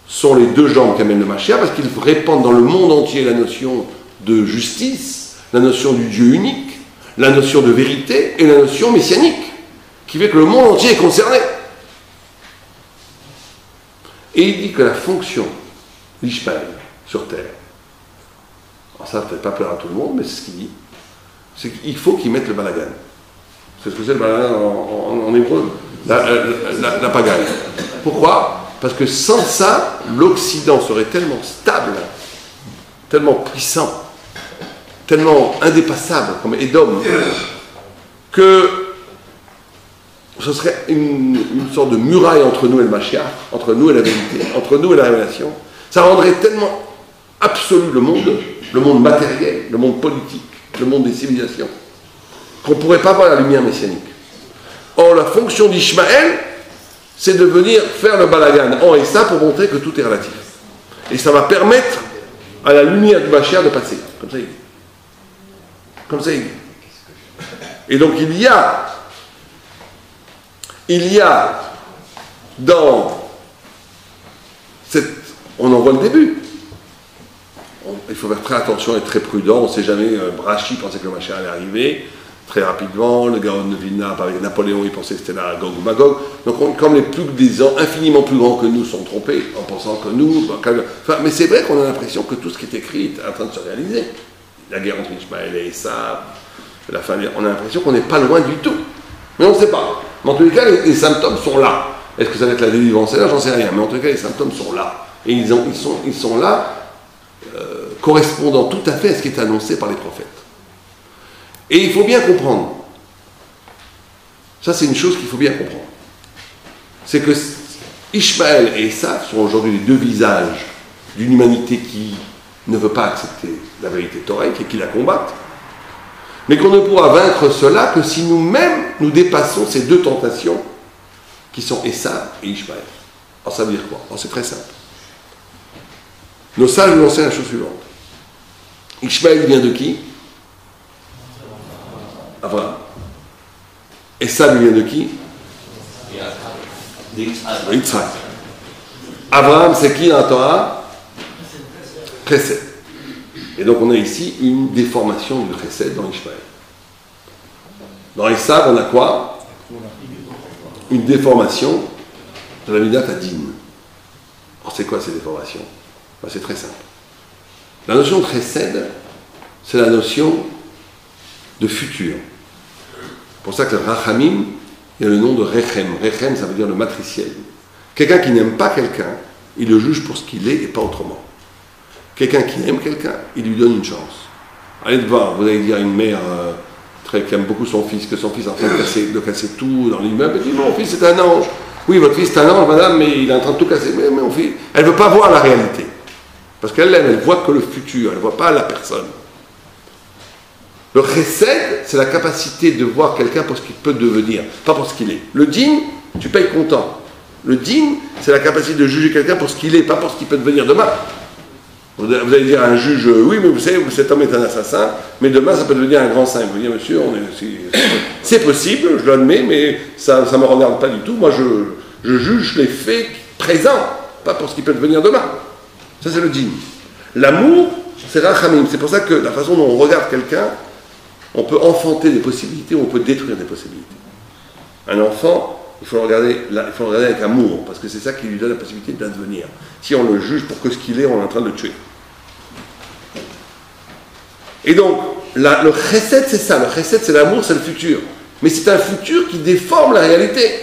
sont les deux jambes qu'amène le Mashiach, parce qu'ils répandent dans le monde entier la notion de justice, la notion du Dieu unique, la notion de vérité et la notion messianique, qui fait que le monde entier est concerné. Et il dit que la fonction d'Ishmaël sur terre, alors ça ne peut pas plaire à tout le monde, mais c'est ce qu'il dit, c'est qu'il faut qu'il mette le balagan. C'est ce que c'est le balagan en hébreu, la pagaille. Pourquoi? Parce que sans ça, l'Occident serait tellement stable, tellement puissant, tellement indépassable comme Édom, que ce serait une sorte de muraille entre nous et le Mashiach, entre nous et la vérité, entre nous et la révélation. Ça rendrait tellement absolu le monde matériel, le monde politique, le monde des civilisations, qu'on ne pourrait pas voir la lumière messianique. Or, la fonction d'Ishmaël, c'est de venir faire le balagan en et ça pour montrer que tout est relatif. Et ça va permettre à la lumière du Mashiach de passer. Comme ça, il dit. Comme ça, il dit. Et donc, il y a dans cette... On en voit le début. Il faut faire très attention et être très prudent. On ne sait jamais. Brachi pensait que le Mashiach allait arriver très rapidement. Le Gaon de Vilna, avec Napoléon, il pensait que c'était là Gog ou Magog. Donc, comme des gens infiniment plus grands que nous sont trompés, en pensant que nous... mais c'est vrai qu'on a l'impression que tout ce qui est écrit est en train de se réaliser. La guerre entre Ishmaël et Esav, la fin, on a l'impression qu'on n'est pas loin du tout. Mais on ne sait pas. Mais en tous les cas, les symptômes sont là. Est-ce que ça va être la délivrance? Là, j'en sais rien. Mais en tous les cas, les symptômes sont là. Et ils sont là, correspondant tout à fait à ce qui est annoncé par les prophètes. Et il faut bien comprendre. Ça, c'est une chose qu'il faut bien comprendre. C'est que Ishmaël et Esav sont aujourd'hui les deux visages d'une humanité qui ne veut pas accepter la vérité thoraïque et qui la combattent. Mais qu'on ne pourra vaincre cela que si nous-mêmes nous dépassons ces deux tentations qui sont Esav et Ishmaël. Alors ça veut dire quoi? Alors c'est très simple. Nos sages nous enseignent la chose suivante. Ishmaël vient de qui? Abraham. Esav vient de qui? Yitzhak. Abraham, c'est qui dans la Torah? Chesed. Et donc on a ici une déformation du Chesed dans Ishmaël. Dans Esav, on a quoi? Une déformation de la Midat Hadin. Alors c'est quoi ces déformations? Ben, c'est très simple. La notion de Chesed, c'est la notion de futur. C'est pour ça que le Rachamim, il y a le nom de Rechem. Rechem, ça veut dire le matriciel. Quelqu'un qui n'aime pas quelqu'un, il le juge pour ce qu'il est et pas autrement. Quelqu'un qui aime quelqu'un, il lui donne une chance. Allez de voir, vous allez dire à une mère qui aime beaucoup son fils, que son fils est en train de casser tout dans l'immeuble, elle dit, mon fils c'est un ange. Oui, votre fils c'est un ange, madame, mais il est en train de tout casser. Mais mon fils, elle ne veut pas voir la réalité. Parce qu'elle l'aime, elle ne voit que le futur, elle ne voit pas la personne. Le chesed, c'est la capacité de voir quelqu'un pour ce qu'il peut devenir, pas pour ce qu'il est. Le din, tu payes comptant. Le din, c'est la capacité de juger quelqu'un pour ce qu'il est, pas pour ce qu'il peut devenir demain. Vous allez dire à un juge, oui, mais vous savez, cet homme est un assassin, mais demain ça peut devenir un grand saint. Vous dire, monsieur, c'est possible, je l'admets, mais ça ne me regarde pas du tout. Moi, je juge les faits présents, pas pour ce qui peut devenir demain. Ça, c'est le din. L'amour, C'est rachamim. C'est pour ça que la façon dont on regarde quelqu'un, on peut enfanter des possibilités ou on peut détruire des possibilités. Un enfant, il faut le regarder avec amour, parce que c'est ça qui lui donne la possibilité d'advenir. Si on le juge pour que ce qu'il est, on est en train de le tuer. Et donc, le chesed, c'est ça. Le chesed, c'est l'amour, c'est le futur. Mais c'est un futur qui déforme la réalité.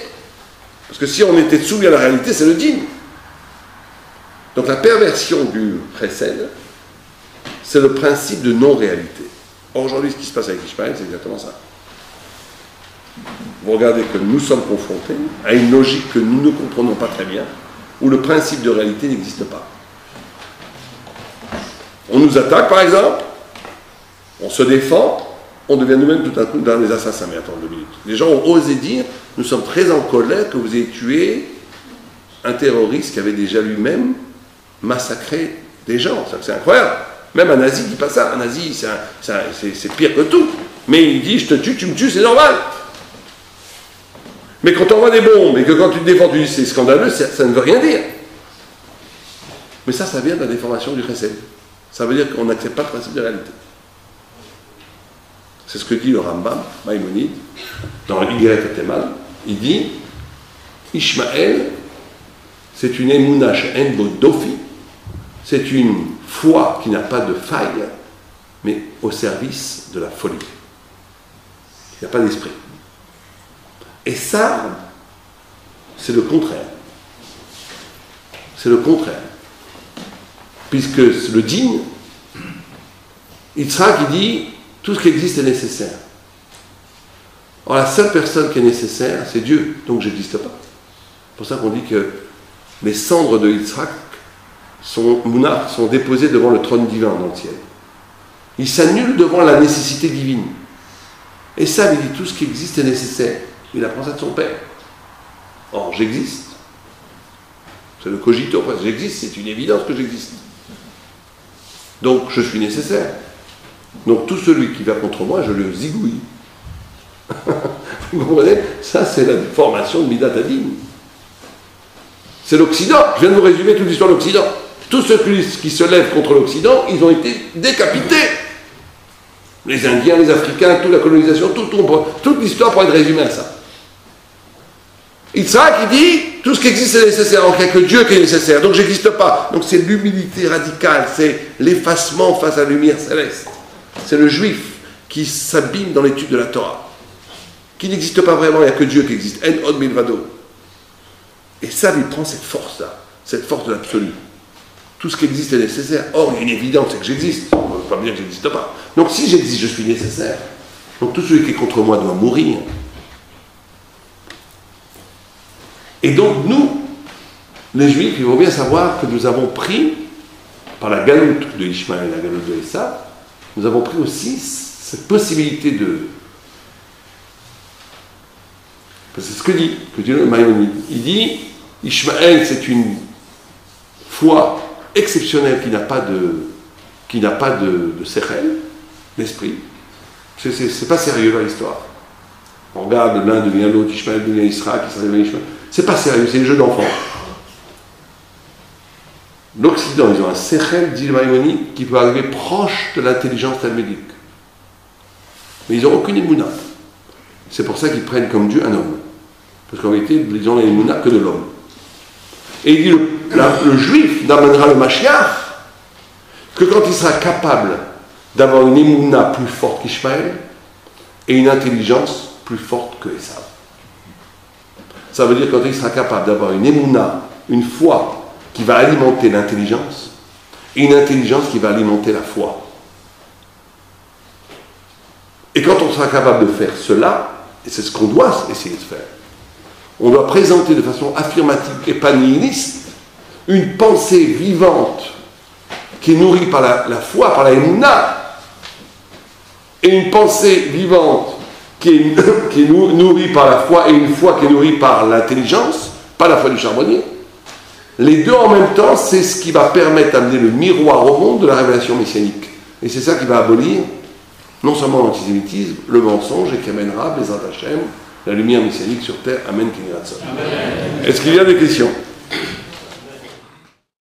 Parce que si on était soumis à la réalité, c'est le din. Donc la perversion du chesed, c'est le principe de non-réalité. Or, aujourd'hui, ce qui se passe avec Ishmaël, c'est exactement ça. Vous regardez que nous sommes confrontés à une logique que nous ne comprenons pas très bien, où le principe de réalité n'existe pas. On nous attaque, par exemple, on se défend, on devient nous-mêmes tout à coup dans les assassins. Mais attends 2 minutes. Les gens ont osé dire, nous sommes très en colère que vous ayez tué un terroriste qui avait déjà lui-même massacré des gens. C'est incroyable. Même un nazi ne dit pas ça. Un nazi, c'est pire que tout. Mais il dit, je te tue, tu me tues, c'est normal. Mais quand on envoie des bombes et que quand tu te défends, tu dis c'est scandaleux, ça ne veut rien dire. Mais ça vient de la déformation du chesed. Ça veut dire qu'on n'accepte pas le principe de réalité. C'est ce que dit le Rambam, Maïmonide, dans le Y Temal. Il dit Ishmaël, c'est une émouna she'en bo dofi, c'est une foi qui n'a pas de faille, mais au service de la folie. Il n'y a pas d'esprit. Et ça, c'est le contraire. C'est le contraire. Puisque le din, Yitzhak, il dit tout ce qui existe est nécessaire. Or, la seule personne qui est nécessaire, c'est Dieu, donc j'existe pas. C'est pour ça qu'on dit que les cendres de Yitzhak sont déposées devant le trône divin dans le ciel. Il s'annule devant la nécessité divine. Et ça, il dit tout ce qui existe est nécessaire. Il apprend ça de son père. Or, j'existe. C'est le cogito, parce que j'existe, c'est une évidence que j'existe. Donc, je suis nécessaire. Donc, tout celui qui va contre moi, je le zigouille. Vous comprenez? Ça, c'est la formation de Midat Hadin. C'est l'Occident. Je viens de vous résumer toute l'histoire de l'Occident. Tous ceux qui se lèvent contre l'Occident, ils ont été décapités. Les Indiens, les Africains, toute la colonisation, toute l'histoire pourrait être résumée à ça. Yitzhak, il dit, tout ce qui existe est nécessaire, en quelque Dieu qui est nécessaire, donc j'existe pas. Donc c'est l'humilité radicale, c'est l'effacement face à la lumière céleste. C'est le juif qui s'abîme dans l'étude de la Torah, qui n'existe pas vraiment, il n'y a que Dieu qui existe. En od milvado. Et ça, il prend cette force-là, cette force de l'absolu. Tout ce qui existe est nécessaire. Or, il y a une évidence, c'est que j'existe. On ne peut pas me dire que je n'existe pas. Donc si j'existe, je suis nécessaire. Donc tout celui qui est contre moi doit mourir. Et donc nous, les Juifs, il faut bien savoir que nous avons pris, par la galoute de Ishmaël et la galoute de Esav, nous avons pris aussi cette possibilité de... Parce que c'est ce que dit le Maïmonide. Il dit, Ishmaël, c'est une foi exceptionnelle qui n'a pas de sechel, l'esprit. C'est pas sérieux dans l'histoire. On regarde l'un devient l'autre, Ishmaël devient Israël, Israël devient Ishmaël. C'est pas sérieux, c'est un jeu d'enfants. L'Occident, ils ont un sechel, dit le Maïmonide, qui peut arriver proche de l'intelligence talmudique. Mais ils n'ont aucune émouna. C'est pour ça qu'ils prennent comme Dieu un homme. Parce qu'en réalité, ils n'ont l'émouna que de l'homme. Et il dit, le juif n'amènera le Mashiach que quand il sera capable d'avoir une émouna plus forte qu'Ishmaël et une intelligence plus forte que Esav. Ça veut dire quand il sera capable d'avoir une émouna, une foi qui va alimenter l'intelligence et une intelligence qui va alimenter la foi. Et quand on sera capable de faire cela, et c'est ce qu'on doit essayer de faire, on doit présenter de façon affirmative et pas nihiliste une pensée vivante qui est nourrie par la foi, par la émouna, et une pensée vivante qui est nourrie par la foi et une foi qui est nourrie par l'intelligence, pas la foi du charbonnier. Les deux en même temps, c'est ce qui va permettre d'amener le miroir au monde de la révélation messianique. Et c'est ça qui va abolir non seulement l'antisémitisme, le mensonge, et qui amènera, Bezrat Hashem, la lumière messianique sur terre. Amen, Kenny Ratson. Est-ce qu'il y a des questions?